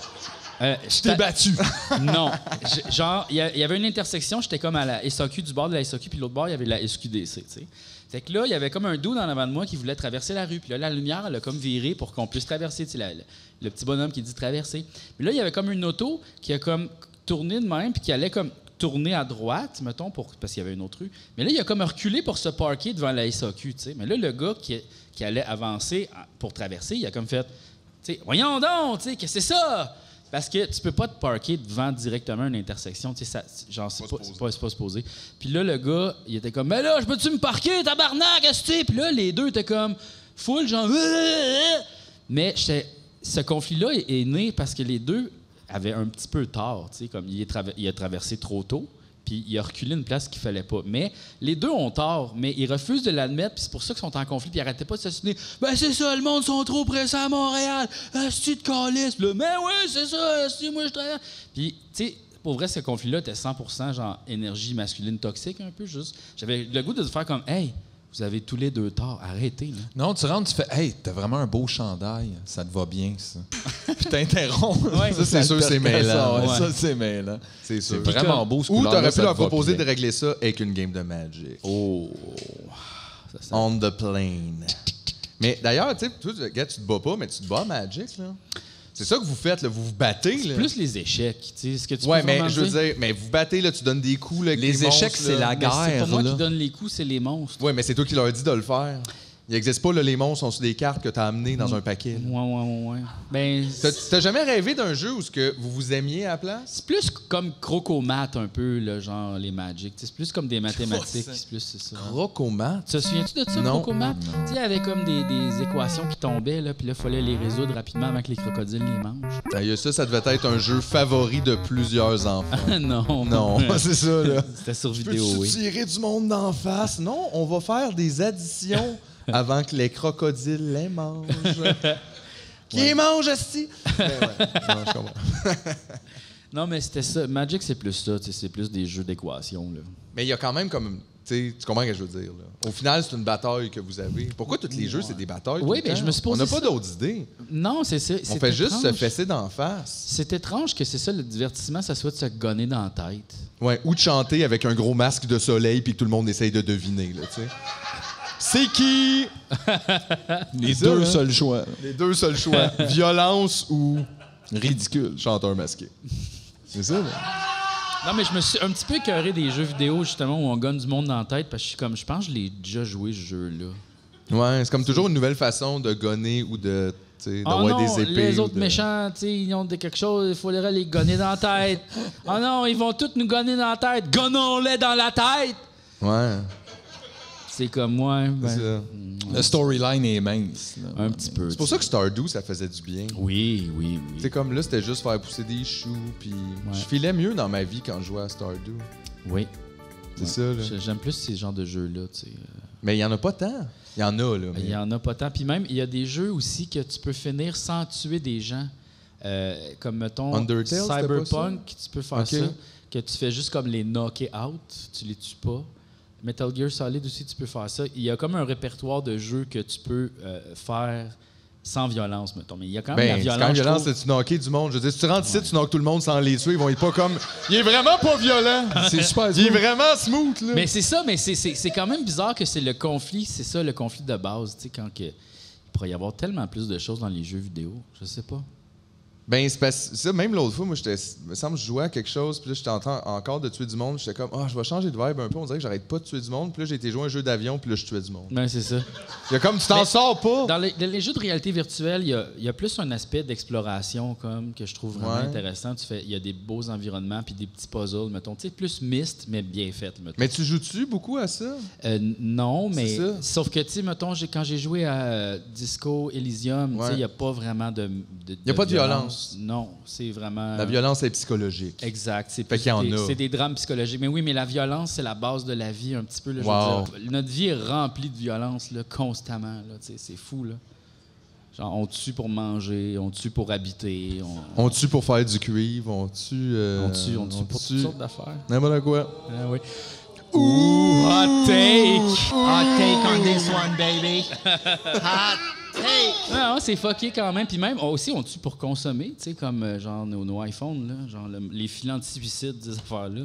Je t'ai battu. Non. Genre, il y avait une intersection, j'étais comme à la SAQ, du bord de la SAQ, puis l'autre bord, il y avait la SQDC, tu sais. Fait que là, il y avait comme un dude en avant de moi qui voulait traverser la rue. Puis là, la lumière, elle a comme viré pour qu'on puisse traverser, tu sais, le petit bonhomme qui dit traverser. Puis là, il y avait comme une auto qui a comme tourné de même, puis qui allait comme tourner à droite, mettons, parce qu'il y avait une autre rue. Mais là, il a comme reculé pour se parquer devant la SAQ, tu sais. Mais là, le gars qui allait avancer pour traverser, il a comme fait, tu sais, voyons donc, tu sais, qu'est-ce que c'est ça? Parce que tu peux pas te parker devant directement une intersection. Tu sais, ça, genre, c'est pas supposé. Puis là, le gars, il était comme, mais là, je peux-tu me parquer, tabarnak, qu'est-ce que tu sais? Puis là, les deux étaient comme, full, genre, mais ce conflit-là est né parce que les deux avaient un petit peu tort. Tu sais, comme il a traversé trop tôt, puis il a reculé une place qu'il fallait pas. Mais les deux ont tort, mais ils refusent de l'admettre, puis c'est pour ça qu'ils sont en conflit, puis ils arrêtaient pas de s'assiner. Ben c'est ça, le monde sont trop pressés à Montréal. Asti de calice. Mais oui, c'est ça, asti, moi je travaille. Puis, tu sais, pour vrai, ce conflit-là était 100% genre énergie masculine toxique, un peu, juste. J'avais le goût de faire comme, hey, vous avez tous les deux tort, arrêtez, là. Non, tu rentres, tu fais « Hey, t'as vraiment un beau chandail. Ça te va bien, ça. » Puis t'interromps. Ouais. Ça, c'est sûr, c'est mêlant. Ouais. Ça, c'est mêlant. C'est sûr. C'est vraiment beau, ce Ou couleur-là, t'aurais pu ça leur te va proposer bien. de régler ça avec une game de Magic. Oh. Ça, On the plane. Mais d'ailleurs, tu sais, toi, gars, tu te bats pas, mais tu te bats à Magic, là. C'est ça que vous faites, là. Vous vous battez, là. plus les échecs, tu sais, ce que tu Ouais, peux mais vraiment je veux dire, mais vous battez, là, tu donnes des coups, là, avec Les des échecs, monstres, c'est là. la guerre. c'est pas moi là. qui donne les coups, c'est les monstres. Ouais, mais c'est toi qui leur dis de le faire. Il n'existe pas, là, les monstres sont sur des cartes que tu as amenées dans un paquet. là. Ouais. Ben, T'as jamais rêvé d'un jeu où vous vous aimiez à la place? c'est plus comme crocomat un peu, là, genre les Magic. C'est plus comme des mathématiques. C'est ça. Crocomat? Te souviens-tu de ça, Non. crocomat? Tu sais, il y avait comme des équations qui tombaient, là, puis là, il fallait les résoudre rapidement avant que les crocodiles les mangent. Ça devait être un jeu favori de plusieurs enfants. Non. Non, c'est ça, là. C'était sur vidéo, Peux-tu oui. tirer du monde d'en face? Non, on va faire des additions avant que les crocodiles les mangent. Qui les mange, esti? Ouais. Non, je comprends. Non, mais c'était ça. Magic, c'est plus ça. C'est plus des jeux d'équations, là. Mais il y a quand même comme... Tu comprends ce que je veux dire, là? Au final, c'est une bataille que vous avez. Pourquoi tous les jeux, c'est des batailles? Oui, tout le mais temps? je me suis posé On n'a pas ça. d'autres idées. Non, c'est ça. On fait juste se fesser d'en face. C'est étrange que c'est ça, le divertissement, ça soit de se gonner dans la tête. Ouais, ou de chanter avec un gros masque de soleil puis que tout le monde essaye de deviner, là, tu sais. C'est qui? Les C'est deux ça, hein? seuls choix. Les deux seuls choix. Violence ou Ridicule. chanteur masqué. C'est ça, là. Non, mais je me suis un petit peu écœuré des jeux vidéo, justement, où on gagne du monde dans la tête, parce que je pense que je l'ai déjà joué, ce jeu-là. Ouais, c'est comme toujours une nouvelle façon de gonner ou de, tu sais, d'avoir des épées. Les ou autres de- méchants, tu sais, ils ont quelque chose, il faudrait les gonner dans la tête. Oh non, ils vont tous nous gonner dans la tête. Gonnons-les dans la tête! Ouais, C'est comme moi. c'est ça. Le storyline est mince. là. Un petit peu. C'est pour ça que Stardew, ça faisait du bien. Oui. C'est comme là, c'était juste faire pousser des choux, puis je filais mieux dans ma vie quand je jouais à Stardew. Oui. C'est ça, là. J'aime plus ces genres de jeux-là, tu sais. Mais il y en a pas tant. Il y en a, là. mais- Il y en a pas tant. Puis même, il y a des jeux aussi que tu peux finir sans tuer des gens. Comme, mettons, Undertale, c'était pas Cyberpunk, tu peux faire Ok. ça. Que tu fais juste comme les knocker out, tu les tues pas. Metal Gear Solid aussi, tu peux faire ça. Il y a comme un répertoire de jeux que tu peux faire sans violence, mettons. Mais il y a quand même la Ben, violence. quand je violence, trouve. c'est tu knocker du monde. Je veux dire, si tu rentres ici, tu knockes tout le monde sans les tuer, ils vont être pas comme. Il est vraiment pas violent. C'est super Il est smooth. vraiment smooth, là. Mais c'est ça, mais c'est quand même bizarre que c'est le conflit, c'est ça le conflit de base, tu sais, quand il pourrait y avoir tellement plus de choses dans les jeux vidéo, je sais pas. Ben, c'est ça, même l'autre fois, moi, me semble que je jouais à quelque chose, puis là, j'étais en train encore de tuer du monde. J'étais comme, je vais changer de vibe un peu. On dirait que j'arrête pas de tuer du monde. Puis là, j'ai été jouer un jeu d'avion, puis là, je tuais du monde. Ben, c'est ça. Il y a comme, tu t'en sors pas. Dans les jeux de réalité virtuelle, il y a plus un aspect d'exploration comme que je trouve vraiment intéressant. Il y a des beaux environnements, puis des petits puzzles, mettons. Tu sais, plus Myst, mais bien fait, mettons. Mais tu joues-tu beaucoup à ça? Non, mais sauf que, tu sais, mettons, quand j'ai joué à Disco Elysium, tu sais, il n'y a pas vraiment de il n'y a pas de violence. Non, c'est vraiment... La violence est psychologique. Exact. C'est des drames psychologiques. Mais oui, mais la violence, c'est la base de la vie un petit peu. Là, je veux dire. Notre vie est remplie de violence là, constamment. Là, c'est fou. Là. Genre, on tue pour manger, on tue pour habiter. On tue pour faire du cuivre, on tue pour toutes sortes d'affaires. N'importe quoi. Ah, oui. Ooh, hot take! Hot take on this one, baby. Hot take! Non, c'est fucké quand même. Puis même, aussi, on tue pour consommer, tu sais, comme genre nos iPhones, là, genre les filets anti-suicide, des affaires-là.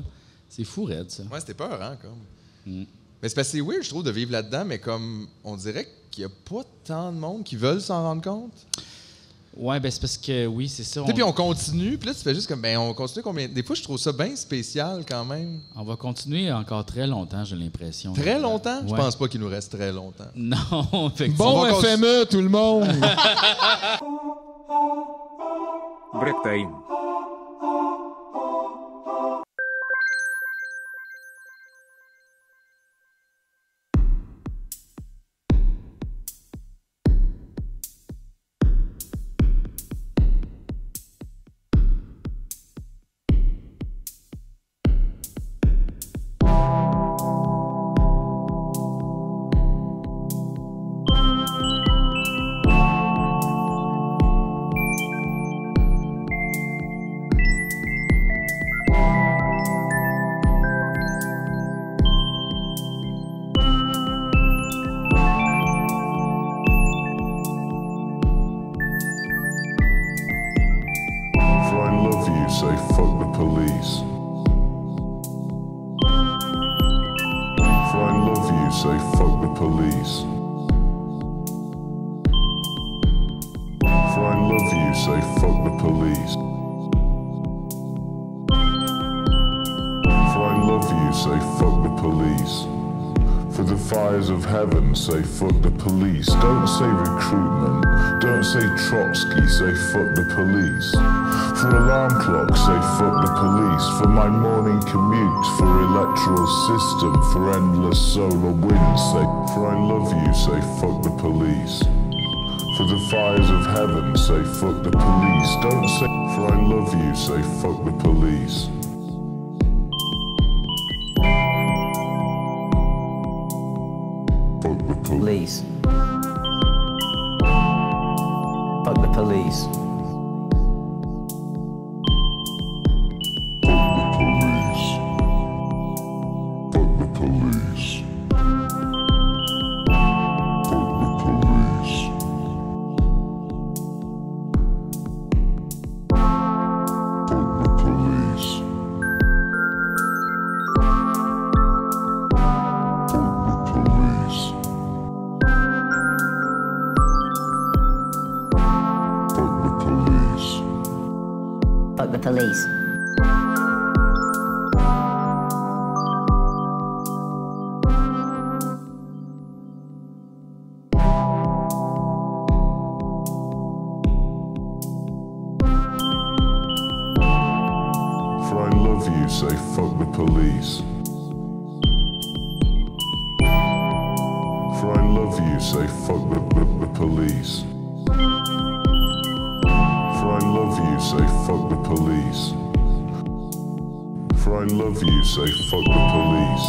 C'est fou, raide, ça. Ouais, c'était peur, hein, comme. Mais c'est parce que c'est weird, je trouve, de vivre là-dedans, mais comme on dirait qu'il n'y a pas tant de monde qui veulent s'en rendre compte. Ouais, ben c'est parce que, oui, c'est ça. Puis on continue, puis là, tu fais juste comme, on continue combien... Des fois, je trouve ça bien spécial, quand même. On va continuer encore très longtemps, j'ai l'impression. Très longtemps? Ouais. Je pense pas qu'il nous reste très longtemps. Non, effectivement. Bon FME, tout le monde! Break time. say fuck the police. If I love you, say fuck the police. If I love you, say fuck the police. If I love you, say fuck the police. For the fires of heaven, say fuck the police. Don't say recruitment, don't say Trotsky, say fuck the police. For alarm clock, say fuck the police. For my morning commute, for electoral system, for endless solar wind, say for I love you, say fuck the police. For the fires of heaven, say fuck the police. Don't say for I love you, say fuck the police. Police. Fuck the police. Fuck the police. Fuck the police. Fuck the police. Fuck the police. For I love you, say fuck the police. For I love you, say fuck the police. For I love you, say fuck the police. For I love you, say fuck the police.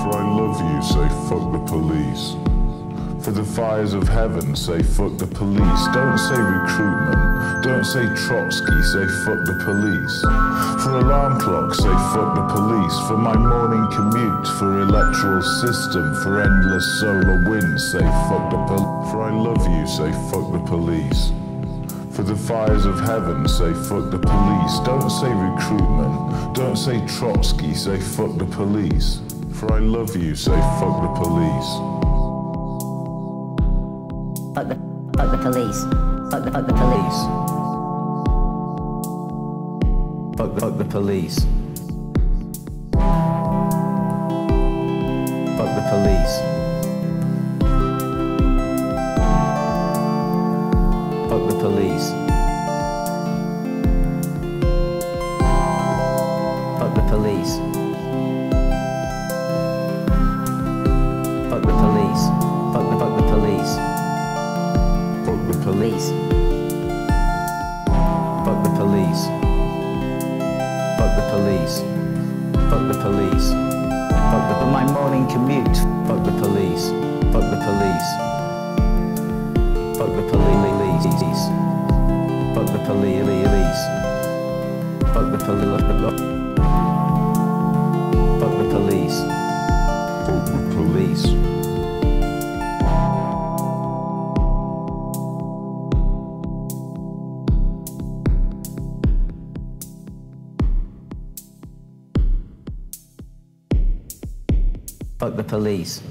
For I love you, say fuck the police. For the fires of heaven, say fuck the police. Don't say recruitment, don't say Trotsky, say fuck the police. For alarm clock, say fuck the police. For my morning commute, for electoral system, for endless solar wind, say fuck the police. For I love you, say fuck the police. For the fires of heaven, say fuck the police. Don't say recruitment, don't say Trotsky, say fuck the police. For I love you, say fuck the police. Fuck the police. Fuck the police. Fuck the police. Fuck the police. Fuck the police. Fuck the police. Fuck the police. Fuck the police. Fuck the police. Fuck the police. Fuck the police. Fuck the police. Fuck the my morning commute. Fuck the police. Fuck the police. Fuck the police. Fuck the police. Fuck the police. Fuck the police. Fuck the police. Fuck the police.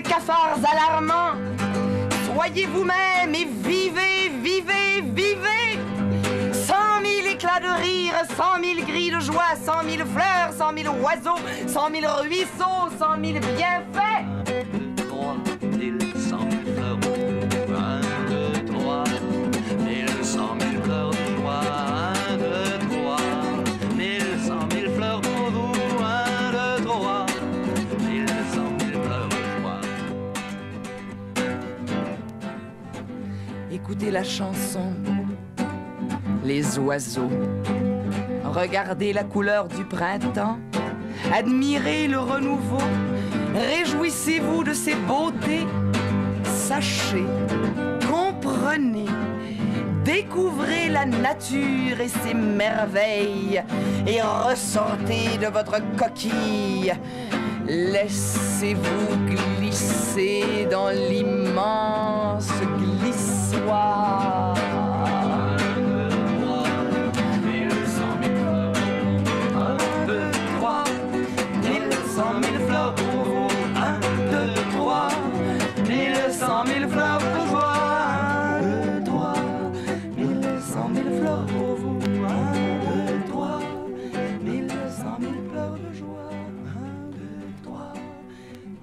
cafards alarmants. Soyez vous-même et vivez, vivez, vivez. 100 000 éclats de rire, 100 000 grilles de joie, 100 000 fleurs, 100 000 oiseaux, 100 000 ruisseaux, 100 000 bienfaits. 3 100 000 fleurs de joie, 1, 2, 3, 1100 000 fleurs de joie, 1, 2, 3, 1100 000 fleurs pour vous, 1, 2, 3, 1100 000 fleurs de joie. Écoutez la chanson, les oiseaux. Regardez la couleur du printemps, admirez le renouveau, réjouissez-vous de ses beautés, sachez, comprenez, découvrez la nature et ses merveilles et ressortez de votre coquille. Laissez-vous glisser dans l'immense glissoire. 100 000 fleurs pour pour vous. 1, 2, 3, 1100 000 pleurs de joie. 1, 2, 3,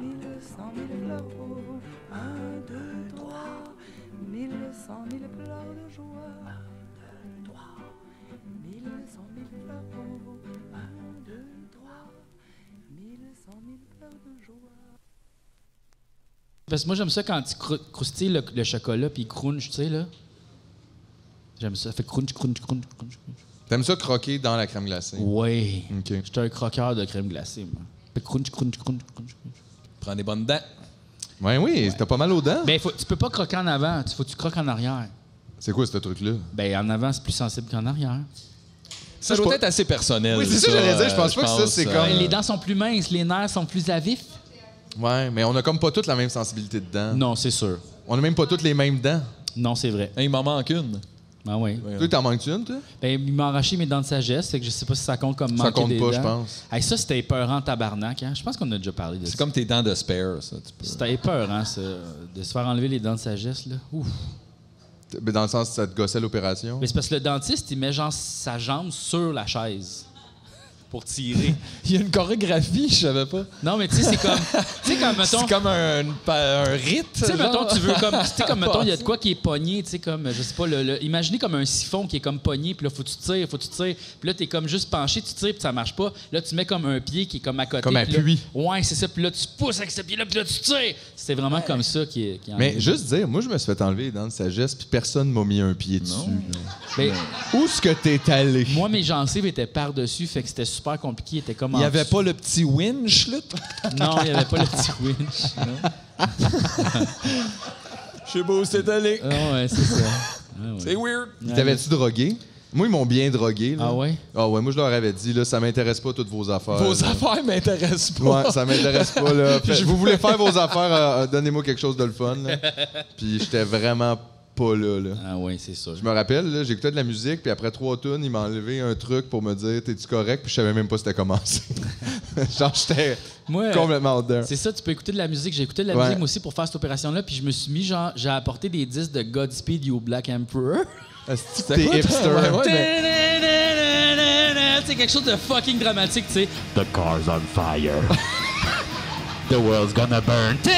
1100 000 pleurs pour vous. 1, 2, 3, 1100 000 pleurs de joie. 1, 2, 3, 1100 000 pleurs pour vous. 1, 2, 3, 1100 000 pleurs de joie. Parce que moi, j'aime ça quand tu croustilles le chocolat puis il crunch, tu sais, là. J'aime ça. Ça fait crunch, crunch, crunch, crunch, crunch. T'aimes ça croquer dans la crème glacée? Oui. OK. J'étais un croqueur de crème glacée, moi. Ça fait crunch, crunch, crunch, crunch, crunch. Prends des bonnes dents. Ouais, oui, t'as pas mal aux dents. Ben, tu peux pas croquer en avant. Faut que tu croques en arrière. C'est quoi ce truc-là? Ben, en avant, c'est plus sensible qu'en arrière. Ça doit être assez personnel. Oui, c'est ça que j'allais dire. Je pense pas que ça, c'est comme... Les dents sont plus minces, les nerfs sont plus à vif. Ouais, mais on a comme pas toutes la même sensibilité de dents. Non, c'est sûr. On a même pas toutes les mêmes dents. Non, c'est vrai. Il m'en manque une. Ben oui. Toi, t'en manques une, toi? Ben, il m'a arraché mes dents de sagesse, fait que je sais pas si ça compte comme Ça manquer compte des pas, dents. je pense. Hey, ça, c'était épeurant tabarnak. Hein? Je pense qu'on a déjà parlé de ça. C'est comme tes dents de spare, ça. C'était épeurant, ça, de se faire enlever les dents de sagesse. Là. Ouf. Mais dans le sens, ça te gossait l'opération? Mais c'est parce que le dentiste, il met genre sa jambe sur la chaise pour tirer. Il y a une chorégraphie, je savais pas. Non, mais tu sais, c'est comme... Tu sais, comme, mettons... C'est comme un rite. Tu sais, mettons, genre. tu veux comme... Tu sais, comme, mettons, il y a de quoi qui est pogné, tu sais, comme, je sais pas, imaginez comme un siphon qui est comme pogné, puis là, faut que tu tires. Puis là, t'es comme juste penché, tu tires, puis ça marche pas. Là, tu mets comme un pied qui est comme à côté. Comme un puis là- puits. Ouais, c'est ça. Puis là, tu pousses avec ce pied-là, puis là, tu tires. C'était vraiment comme ça qui est Mais juste dire, moi, je me suis fait enlever les dents de sagesse, puis personne m'a mis un pied dessus. là. Ben, Où est-ce que t'es allé? moi, mes gencives étaient par-dessus, fait que c'était super compliqué. Il était comme Il n'y avait pas le petit winch, là? Non, il n'y avait pas le petit winch. Je sais pas où c'est allé. Ah ouais, c'est ça. Ah ouais. C'est weird. T'avais-tu drogué? Moi, ils m'ont bien drogué. Là. Ah ouais? Ah ouais, moi, je leur avais dit, là, ça m'intéresse pas toutes vos affaires. Vos là. affaires m'intéressent pas. Ouais, ça m'intéresse pas, là. Vous voulez faire vos affaires, donnez-moi quelque chose de le fun, là. Puis j'étais vraiment pas là. Ah ouais, c'est ça. Je me rappelle, là, j'écoutais de la musique, puis après 3 tunes, il m'a enlevé un truc pour me dire « T'es-tu correct? » Puis je savais même pas c'était commencé. Genre, j'étais Moi, complètement out there. c'est ça, tu peux écouter de la musique. J'ai écouté de la musique moi aussi pour faire cette opération-là, puis je me suis mis, genre, j'ai apporté des disques de Godspeed You Black Emperor. Est-ce que t'es hipster? C'est quelque chose de fucking dramatique, tu sais. The car's on fire. The world's gonna burn. Puis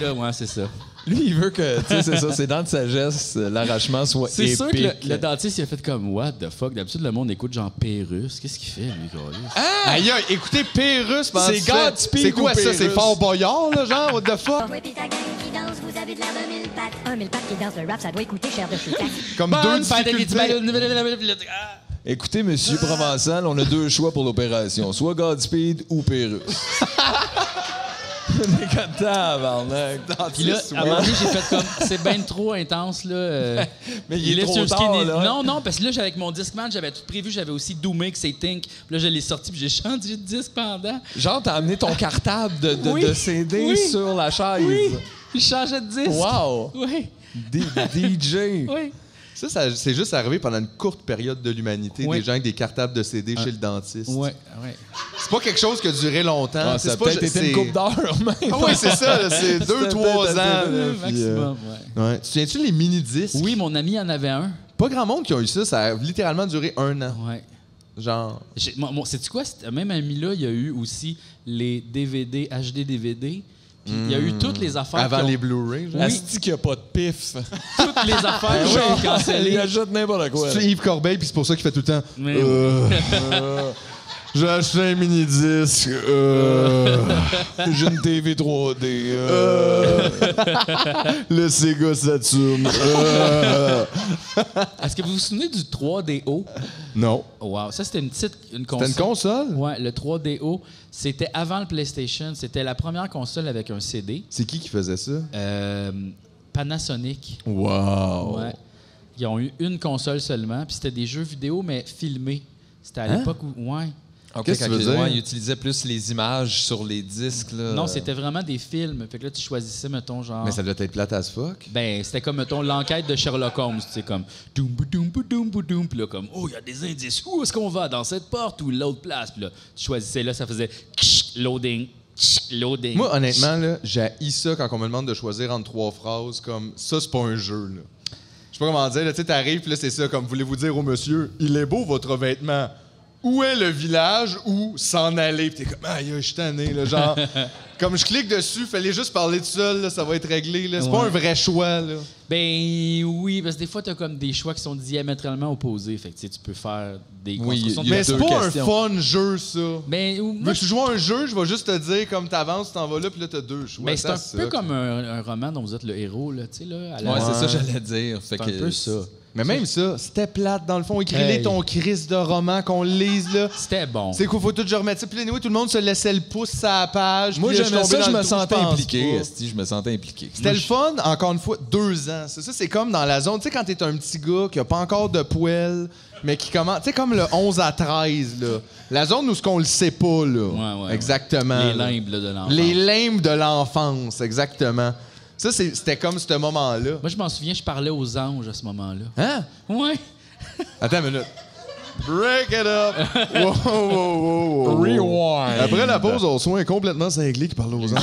là, ouais, c'est ça. Lui, il veut que, tu sais, c'est ça, ses dents de sagesse, l'arrachement soit C'est épique. sûr que le dentiste, il a fait comme, what the fuck? D'habitude, le monde écoute genre Pérus. Qu'est-ce qu'il fait, lui, gars? Aïe, aïe, écoutez Pérus pendant C'est ce temps. Godspeed C'est quoi ou ça? Pérus? C'est Fort Boyard, là, genre? What the fuck? Ouais, pis ta gang qui danse, vous avez de l'air de mille pattes. Un mille pattes qui danse le rap, ça doit écouter cher de chez Comme deux difficultés. Écoutez, Monsieur Provençal, on a 2 choix pour l'opération. Soit Godspeed ou Pérus. On est comme tabarnak. Puis là, à un moment donné, j'ai fait comme, c'est bien trop intense, là. Mais il est est trop sur tard, Skinny- là. Non, parce que là, avec mon Discman, j'avais tout prévu. J'avais aussi Do Make Say Think. Puis là, je l'ai sorti, puis j'ai changé de disque pendant. Genre, t'as amené ton cartable de Oui. CD Oui. sur la chaise. Oui, je changeais de disque. Wow! Oui, DJ! Ça, oui. c'est juste arrivé pendant une courte période de l'humanité, Ouais. des gens avec des cartables de CD chez le dentiste. Ouais. C'est pas quelque chose qui a duré longtemps. Ah, c'est ça a pas, peut-être été une couple d'heures, même. Ah oui, c'est ça. là, C'est 2-3 ans. là, puis, Maximum, ouais. ouais. Tu souviens-tu les mini-disques? Oui, mon ami en avait un. Pas grand monde qui a eu ça. Ça a littéralement duré 1 an. Ouais. Genre... Sais-tu quoi? Même ami-là, il y a eu aussi les DVD, HD DVD. Puis il y a eu toutes les affaires. Avant qui ont- les Blu-ray, genre. Asti qu'il n'y a pas de pif. Toutes les affaires qui ont été Il cancellées. achète n'importe quoi. C'est Yves Corbeil, puis c'est pour ça qu'il fait tout le temps... Mais J'ai acheté un mini-disque. J'ai une TV 3D. Le Sega Saturn. Est-ce que vous vous souvenez du 3DO? Non. Oh, wow, ça c'était une C'était console. une console? Ouais, le 3DO, c'était avant le PlayStation. C'était la première console avec un CD. C'est qui faisait ça? Panasonic. Wow. Ouais. Ils ont eu une console seulement, puis c'était des jeux vidéo, mais filmés. C'était à l'époque où... Ouais. Qu'est-ce que tu veux dire? Il utilisait plus les images sur les disques. Là. Non, c'était vraiment des films. Fait que là, tu choisissais, mettons, genre... Mais ça doit être plate as fuck. Ben, c'était comme, mettons, l'enquête de Sherlock Holmes. Tu sais, comme... Doum, boum, boum, boum. Puis là, comme, oh, il y a des indices. Où est-ce qu'on va? Dans cette porte ou l'autre place? Puis là, tu choisissais. Là, ça faisait... Loading. Loading. Moi, honnêtement, là, j'ai ça quand on me demande de choisir entre 3 phrases comme ça, c'est pas un jeu. Là. sais pas comment dire, là, tu sais, t'arrives, puis là, c'est ça, comme voulez-vous dire au monsieur, il est beau votre vêtement. Où est le village ou s'en aller? Puis t'es comme, aïe, je suis tanné, là, genre. Comme je clique dessus, fallait juste parler tout seul, là, ça va être réglé, là. C'est pas un vrai choix, là. Ben oui, parce que des fois, t'as comme des choix qui sont diamétralement opposés. Fait que tu peux faire des constructions. Mais c'est pas un fun jeu, ça. Ben, moi, tu joues à un jeu, je vais juste te dire, comme t'avances, tu t'en vas là, puis là, t'as deux choix. Mais c'est un peu comme un roman dont vous êtes le héros, là, tu sais, là. Ouais, c'est ça, j'allais dire. C'est un peu ça. Mais même ça, c'était plate, dans le fond. Écris-les ton crise de roman qu'on le lise, là. C'était bon. C'est quoi, faut tout que je remette ça. Puis anyway, tout le monde se laissait le pouce sur la page. Moi, j'aimais ça, je me sentais impliqué. Je me sentais impliqué. C'était le fun, encore une fois, 2 ans. C'est ça, c'est comme dans la zone. Tu sais, quand t'es un petit gars qui a pas encore de poêle, mais qui commence. Tu sais, comme le 11 à 13, là. La zone où ce qu'on le sait pas, là. Ouais. Exactement. Les limbes là, de l'enfance. Les limbes de l'enfance, exactement. Ça, c'était comme ce moment-là. Moi, je m'en souviens, je parlais aux anges à ce moment-là. Hein? Ouais. Attends une minute. Break it up! Wow. Rewind. Après la pause, on soin complètement cinglé qui parle aux anges.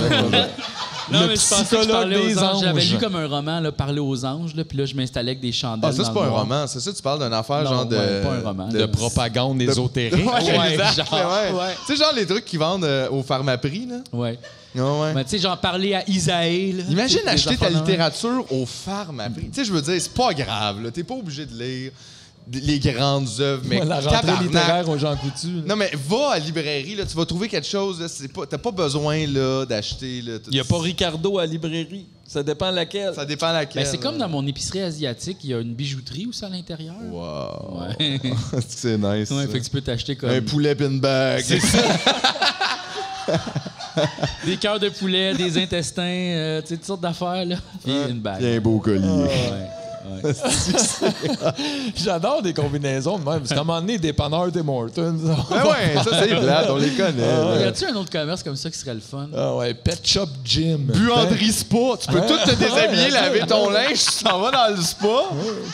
Non, mais je pensais que je parlais aux anges. J'avais lu comme un roman, là, Parler aux anges, là, puis là, je m'installais avec des chandelles. Ah, ça, c'est pas un roman. C'est ça, tu parles d'une affaire genre de. pas un roman. De propagande ésotérique. Ouais, genre. Tu sais, genre les trucs qu'ils vendent au Pharmaprix, là. Ouais. Ouais. Mais tu sais, genre parler à Isaïe, là. Imagine acheter ta littérature au Pharmaprix. Tu sais, je veux dire, c'est pas grave, là. T'es pas obligé de lire les grandes œuvres, mais la rentrée littéraire aux Jean Coutu. Non, mais va à la librairie, là, tu vas trouver quelque chose. T'as pas besoin là, d'acheter. Il n'y a pas Ricardo à la librairie. Ça dépend laquelle. Ça dépend laquelle. Ben, c'est comme dans mon épicerie asiatique, il y a une bijouterie aussi à l'intérieur. Wow. Ouais. C'est nice. Ouais, ça. fait que tu peux t'acheter comme. Un poulet pin bag. C'est ça. Des cœurs de poulet, des intestins, tu sais, toutes sortes d'affaires, là. Puis une bague. Puis un beau collier. Ouais. J'adore des combinaisons de même. Parce qu'à un moment donné, dépanneur des Mortons. Ben ouais, ça c'est plate, on les connaît. Y a-tu un autre commerce comme ça qui serait le fun? Ah ouais, Pet Shop Gym. Buanderie Spa. Tu peux tout te déshabiller, laver ton linge, tu t'en vas dans le spa.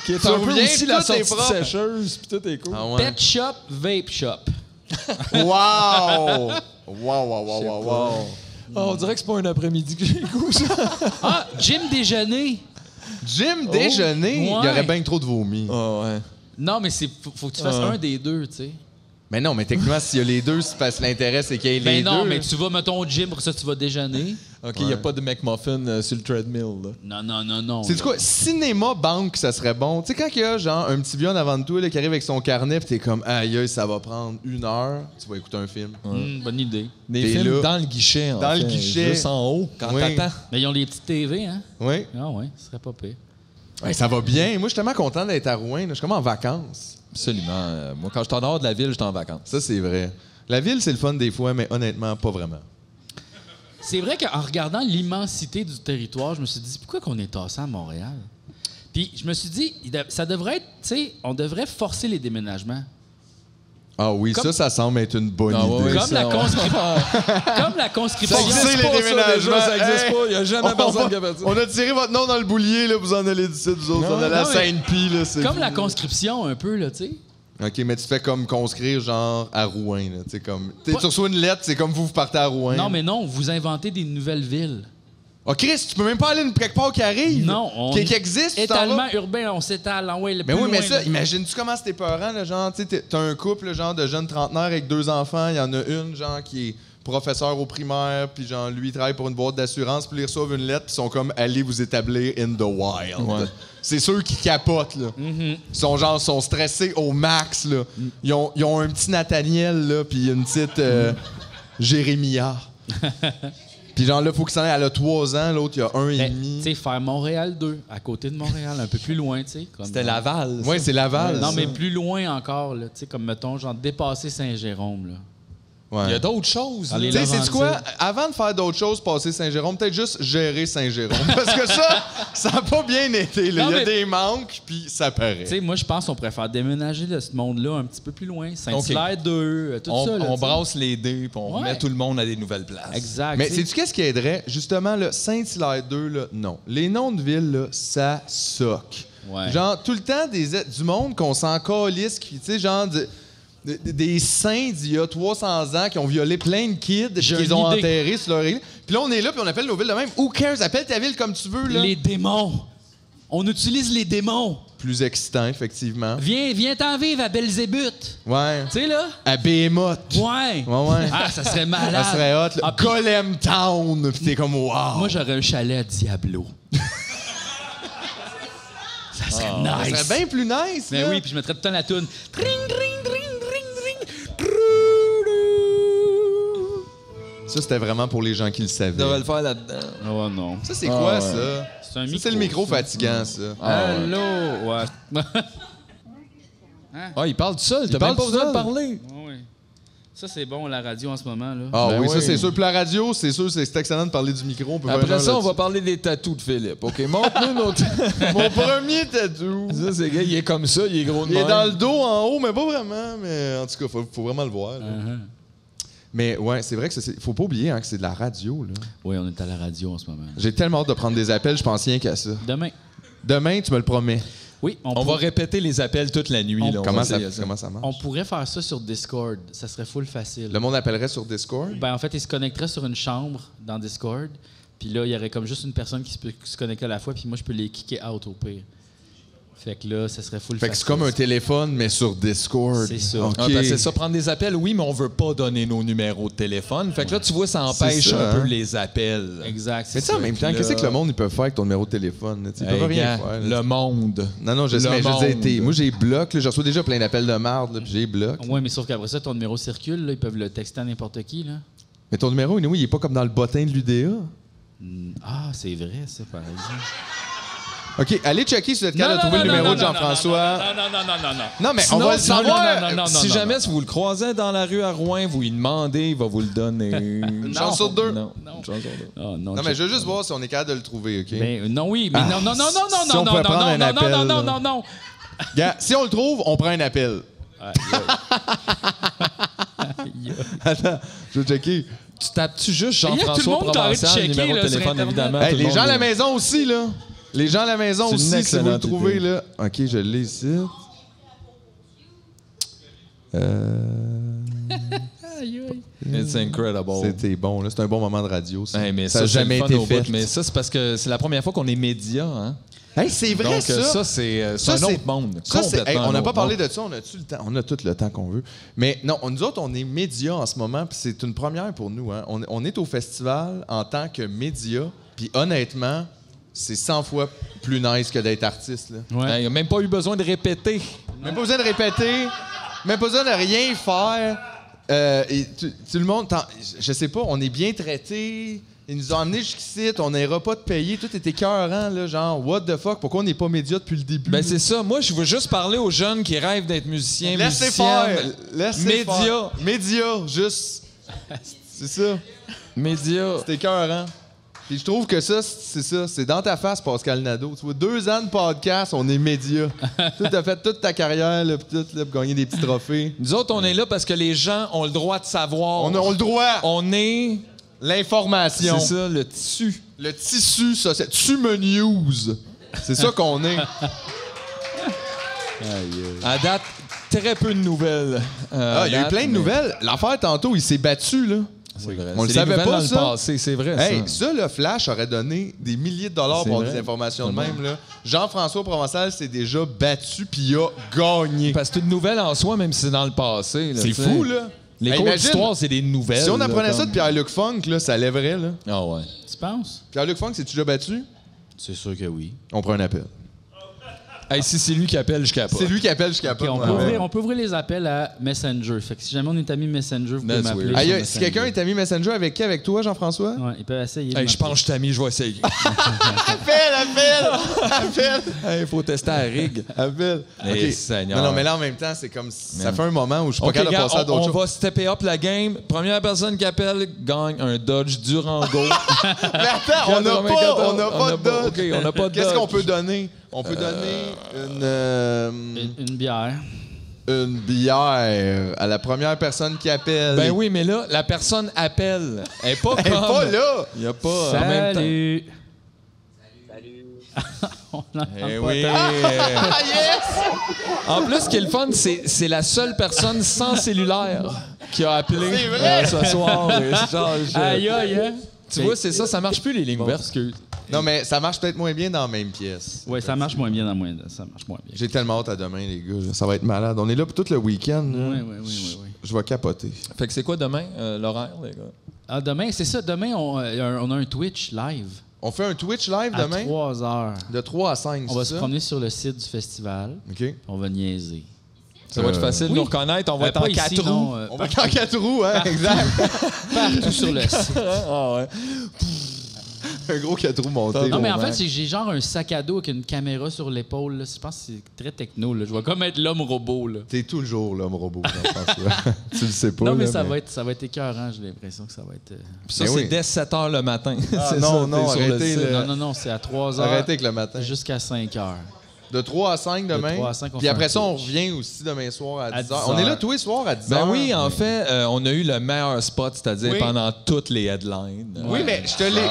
Qui est Tu un peu reviens, aussi la tout est sortie propre. sécheuse, puis tout est cool. Ah ouais. Pet Shop, Vape Shop. Wow! On dirait que c'est pas un après-midi que j'ai goût, ça. Ah, Gym Déjeuner. Gym déjeuner, il y aurait bien trop de vomi. Ah ouais. Non, mais faut que tu fasses un des deux, tu sais. Mais non, mais techniquement, s'il y a les deux, c'est parce que l'intérêt, c'est qu'il y ait les Ben non, deux. mais tu vas, mettons, au gym, pour ça, tu vas déjeuner. OK, il n'y a pas de McMuffin sur le treadmill, là. Non. C'est quoi? Cinéma banque, ça serait bon. Tu sais, quand il y a genre un petit vieux en avant de toi là, qui arrive avec son carnet, puis t'es comme, aïe, ça va prendre 1 heure, tu vas écouter un film. Bonne idée. Des T'es films là. dans le guichet, en Dans fait. le guichet. Juste en haut, quand Oui. t'attends. Mais ils ont les petites TV, hein? Oui. Ah ouais, ce serait pas pire. Ouais, ça va bien. Moi, je suis tellement content d'être à Rouen. là. Je suis comme en vacances. Absolument. Moi, quand je suis en dehors de la ville, je suis en vacances. Ça, c'est vrai. La ville, c'est le fun des fois, mais honnêtement, pas vraiment. C'est vrai qu'en regardant l'immensité du territoire, je me suis dit, pourquoi qu'on est tassé à Montréal? Puis je me suis dit, ça devrait être, tu sais, on devrait forcer les déménagements. Ah oui, Comme- ça semble être une bonne idée. Comme la conscription. Forcer les déménagements. Ça n'existe Hey! pas. Il n'y a jamais personne qui a fait ça. On a tiré votre nom dans le boulier, là, vous en allez d'ici, vous autres. On allait à non, mais- Sainte-Pie, là. c'est Comme fou. la conscription, un peu, là, tu sais. OK, mais tu fais comme conscrire, genre, à Rouen, là. Tu sais, comme... Tu reçois une lettre, c'est comme vous partez à Rouen. Non, mais non, vous inventez des nouvelles villes. Oh, Chris, tu peux même pas aller une quelque part qui arrive. Non, Qui existe, tu t'en vas. Étalement urbain, on s'étale. Ouais, le Mais plus oui, mais loin, ça, là. imagine-tu comment c'était peurant, là, genre, tu sais, t'as un couple, genre, de jeunes trentenaires avec 2 enfants, il y en a une, genre, qui est professeur au primaire, puis genre, lui, il travaille pour une boîte d'assurance, puis ils reçoivent une lettre, puis ils sont comme, allez vous établir in the wild. Ouais. C'est ceux qui capotent, là. Ils sont, genre, sont stressés au max, là. Ils ont un petit Nathaniel, là, puis une petite Jérémia. Puis genre, là, faut qu'il s'en aille, elle a 3 ans, l'autre, il a 1 et Ben, demi. tu sais, faire Montréal 2, à côté de Montréal, un peu plus loin, tu sais. comme C'était dans- Laval. Oui, c'est Laval. Non, ça. mais plus loin encore, là, tu sais, comme, mettons, genre, dépasser Saint-Jérôme, là. Ouais. Il y a d'autres choses. Allez, là. Tu sais, Laurentides. c'est quoi? Avant de faire d'autres choses, passer Saint-Jérôme, peut-être juste gérer Saint-Jérôme. Parce que ça n'a pas bien été. Là. Non, Il y a mais- des manques, puis ça paraît. Tu sais, moi, je pense qu'on préfère déménager de ce monde-là un petit peu plus loin. Saint-Hilaire 2, tout ça. là, On tu sais. brasse les dés, puis on Ouais. remet tout le monde à des nouvelles places. Exact. Mais tu sais. sais-tu qu'est-ce qui aiderait? Justement, là, Saint-Hilaire 2, là, non. Les noms de villes, là, ça soque. Ouais. Genre, tout le temps, du monde qu'on s'en calisse, qui, tu sais, genre... des saints d'il y a 300 ans qui ont violé plein de kids J'ai qu'ils une ont idée. enterrés sur leur île. Puis là, on est là, puis on appelle nos villes de même. Who cares? Appelle ta ville comme tu veux, là. Les démons. On utilise les démons. plus excitant, effectivement. Viens-t'en vivre à Belzébuth. Ouais. Tu sais, là? À Behemoth. Ouais. Ouais. Ah, ça serait malade. Ça serait hot. Là. Golem Town. Puis t'es comme, wow. Moi, j'aurais un chalet à Diablo. Ça serait nice. Ça serait bien plus nice. Mais là. oui, puis je mettrais tout le temps la toune. Tring, tring, tring, tring, tring. Ça, c'était vraiment pour les gens qui le savaient. Tu devrais le faire là-dedans. Oh non. Ça, c'est quoi, ça? C'est un micro. C'est le micro fatigant, ça. Allô? Ouais. Ah, il parle tout seul. T'as même pas besoin de parler. Oui. Ça, c'est bon, la radio en ce moment. Là. Ah Ben oui, oui, ça, c'est sûr. Puis la radio, c'est sûr, c'est excellent de parler du micro. On peut Après faire ça, on là-dessus. va parler des tatous de Philippe. OK, montre-nous notre... Mon premier tatou. Ça, c'est gars, il est comme ça, il est gros de Il est même. dans le dos en haut, mais pas vraiment. Mais en tout cas, faut vraiment le voir. Là. Mais ouais, c'est vrai que faut pas oublier hein, que c'est de la radio. Là. Oui, on est à la radio en ce moment. J'ai tellement hâte de prendre des appels, je pense rien qu'à ça. Demain. Demain, tu me le promets. Oui, on va répéter les appels toute la nuit. Là, comment ça marche? On pourrait faire ça sur Discord. Ça serait full facile. Le monde appellerait sur Discord? Ben, en fait, il se connecterait sur une chambre dans Discord. Puis là, il y aurait comme juste une personne qui se connecter à la fois. Puis moi, je peux les kicker out au pire. Fait que là, ça serait full Fait facile. que c'est comme un téléphone, mais sur Discord. C'est ça. Okay. Ah, ben c'est ça, prendre des appels, oui, mais on veut pas donner nos numéros de téléphone. Fait que là, tu vois, ça empêche ça, un peu hein? les appels. Exact. Mais tu sais, en même temps, qu'est-ce que le monde ils peut faire avec ton numéro de téléphone? Ils peuvent rien faire. Le monde. Non, je sais, mais je veux dire, moi, j'ai bloc. Je reçois déjà plein d'appels de marde, puis j'ai bloc. Oui, mais sauf qu'après ça, ton numéro circule. Là, ils peuvent le texter à n'importe qui. Là. Mais ton numéro, il est pas comme dans le bottin de l'UDA. Ah, c'est vrai, ça, par exemple. OK, allez checker si vous êtes capable de trouver le numéro de Jean-François. Non. Non, mais sinon, on va le savoir. Si jamais vous le croisez dans la rue à Rouen, vous lui demandez, il va vous le donner. Une chance sur deux. Non, une chance sur deux. Oh, non, mais je veux juste voir si on est capable de le trouver, OK? Mais, non, oui, mais non. Si on pouvait prendre un appel. Non. Gars, si on le trouve, on prend un appel. Attends, je vais checker. Tu tapes-tu juste tout le Jean-François monde qui arrête de Provençal, checker, numéro de là, sur téléphone, Internet. évidemment. Hey, tout le les monde gens à la le- maison aussi, là. Les gens à la maison C'est une aussi, si vous le excellente trouvez, idée. là. OK, je l'ai ici. It's incredible. C'était bon, là. C'est un bon moment de radio, ça. Hey, mais ça n'a c'est jamais le fun été au fait. bout. Mais ça, c'est parce que c'est la première fois qu'on est média, hein? Hey, c'est vrai, Donc, ça. c'est un c'est- autre monde. Ça, c'est- Complètement on n'a un pas autre parlé monde. de ça. On a-tu le temps? On a tout le temps qu'on veut. Mais non, nous autres, on est médias en ce moment, puis c'est une première pour nous. Hein. On est au festival en tant que média, puis honnêtement, c'est 100 fois plus nice que d'être artiste. Là. Il n'a même pas eu besoin de répéter. Même pas besoin de répéter, même pas besoin de rien faire. Et tout le monde, je sais pas, on est bien traités. Ils nous ont amenés jusqu'ici, on n'ira pas de payer. Tout était écœurant, là, genre, what the fuck, pourquoi on n'est pas média depuis le début? Ben c'est ça. Moi, je veux juste parler aux jeunes qui rêvent d'être musiciens, Laissez musiciennes. faire. Laissez Média. faire. Média, juste. C'est ça. Média. C'est écœurant. Puis je trouve que ça, c'est ça. C'est dans ta face, Pascal Nadeau. Tu vois, 2 ans de podcast, on est média. Tu as fait toute ta carrière, là, puis tout, là, pour gagner des petits trophées. Nous autres, on est là parce que les gens ont le droit de savoir. On a le droit. On est... L'information. C'est ça, le tissu. Le tissu, ça, c'est Tume News. C'est ça qu'on est. À date, très peu de nouvelles. Il y a eu plein de nouvelles. L'affaire, tantôt, il s'est battu, là. C'est vrai. On le C'est savait des nouvelles pas, dans ça. le passé, c'est vrai, Hey, ça. ça, le Flash aurait donné des milliers de dollars C'est pour vrai. des informations de même. Là. Jean-François Provençal s'est déjà battu puis il a gagné. Parce que c'est une nouvelle en soi, même si c'est dans le passé. là, C'est tu sais. fou, là. Les Hey, cours imagine, d'histoire, c'est des nouvelles. Si on apprenait là, ça de comme- Pierre-Luc Funk, là, ça lèverait. Là. Ah ouais. Tu penses? Pierre-Luc Funk, c'est-tu déjà battu? C'est sûr que oui. On prend un appel. Hey, si c'est lui qui appelle, je capote. C'est lui qui appelle, je OK, capote. on peut ouvrir les appels à Messenger. Fait que si jamais on est amis Messenger, vous pouvez That's m'appeler. weird. sur Aïe, si Messenger. quelqu'un est ami Messenger avec qui? Avec toi, Jean-François? Ouais, il peut essayer. de Hey, je pense m'appeler. que je suis ami, je vais essayer. Appelle! Il faut tester à rig. Appelle. Eh, OK. Seigneur. Non, mais là, en même temps, c'est comme... Ça Man. fait un moment où je suis pas OK, capable de gars, passer à d'autres on choses. va stepper up la game. Première personne qui appelle gagne un Dodge Durango. Mais attends, on n'a pas de dot. OK, on n'a pas de Qu'est-ce Dodge. qu'on peut donner? On peut donner Une bière. une bière à la première personne qui appelle. Ben oui, mais là, la personne appelle. Elle n'est pas Elle est comme... pas là. Il n'y a pas en même temps. Salut! On l'entend Eh pas oui. tant. Ah yes! En plus, ce qui est le fun, c'est la seule personne sans cellulaire qui a appelé C'est vrai? ce soir. Aïe, aïe, hein? Tu vois, c'est ça, ça marche plus, les lignes Bon, vertes. excuse. Non, mais ça marche peut-être moins bien dans la même pièce. Oui, ça marche moins bien dans moins. Ça marche moins bien. J'ai tellement hâte à demain, les gars. Ça va être malade. On est là pour tout le week-end. Oui. Je vais capoter. Fait que c'est quoi demain, l'horaire, les gars? Ah, demain, c'est ça. Demain, on a un Twitch live. On fait un Twitch live à demain? 3 heures. De 3 à 5, On va se promener sur le site du festival. OK. On va niaiser. Ça va être facile de nous reconnaître. On va être en 4 roues. On va être en 4 roues, hein? Exact. Partout sur le site. Ah ouais. Un gros 4 roues monté. Non, mais en fait, j'ai genre un sac à dos avec une caméra sur l'épaule. Là. Je pense que c'est très techno. Là. Je vais comme être l'homme robot. Là. T'es tout le jour l'homme robot, je pense. Tu le sais pas. Non, mais, là, ça va être écœurant. J'ai l'impression que ça va être... Puis ça, c'est dès 7 h le matin. Ah, non, arrêtez. Non, c'est à 3 h. Arrêtez avec le matin. Jusqu'à 5 h. De 3 à 5 demain. De 3 à 5, puis après ça, on revient aussi demain soir à 10 h. On est là tous les soirs à 10 h. Ben oui, en fait, on a eu le meilleur spot, c'est-à-dire pendant toutes les headlines. Oui, mais je te l'ai...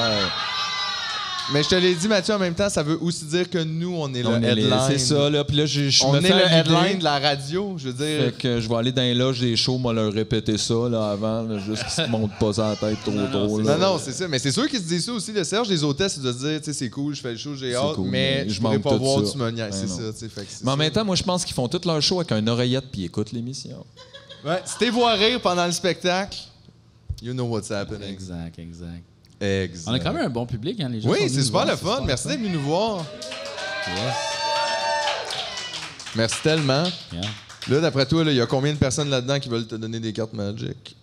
Mais je te l'ai dit, Mathieu, en même temps, ça veut aussi dire que nous, on est le headline. C'est ça, là. Puis là, on est le headline de la radio, je veux dire. Fait que je vais aller dans les loges des shows, moi leur répéter ça, là, avant, là, juste qu'ils se montent pas ça à la tête trop. Non, c'est ça. Mais c'est sûr qu'ils se disent ça aussi. Le Serge, les hôtesses, ils doivent se dire, tu sais, c'est cool, je fais le show, j'ai hâte, cool, mais je pourrais pas voir, tu me niaises. C'est ça, tu sais. Mais en même temps, moi, je pense qu'ils font tout leur show avec un oreillette puis ils écoutent l'émission. Ouais, si t'es voir rire pendant le spectacle, you know what's happening. Exact. Exact. On a quand même un bon public, hein, les gens. Oui, c'est super le fun. Merci d'être venu nous voir. Yes. Merci tellement. Yeah. Là, d'après toi, il y a combien de personnes là-dedans qui veulent te donner des cartes Magic?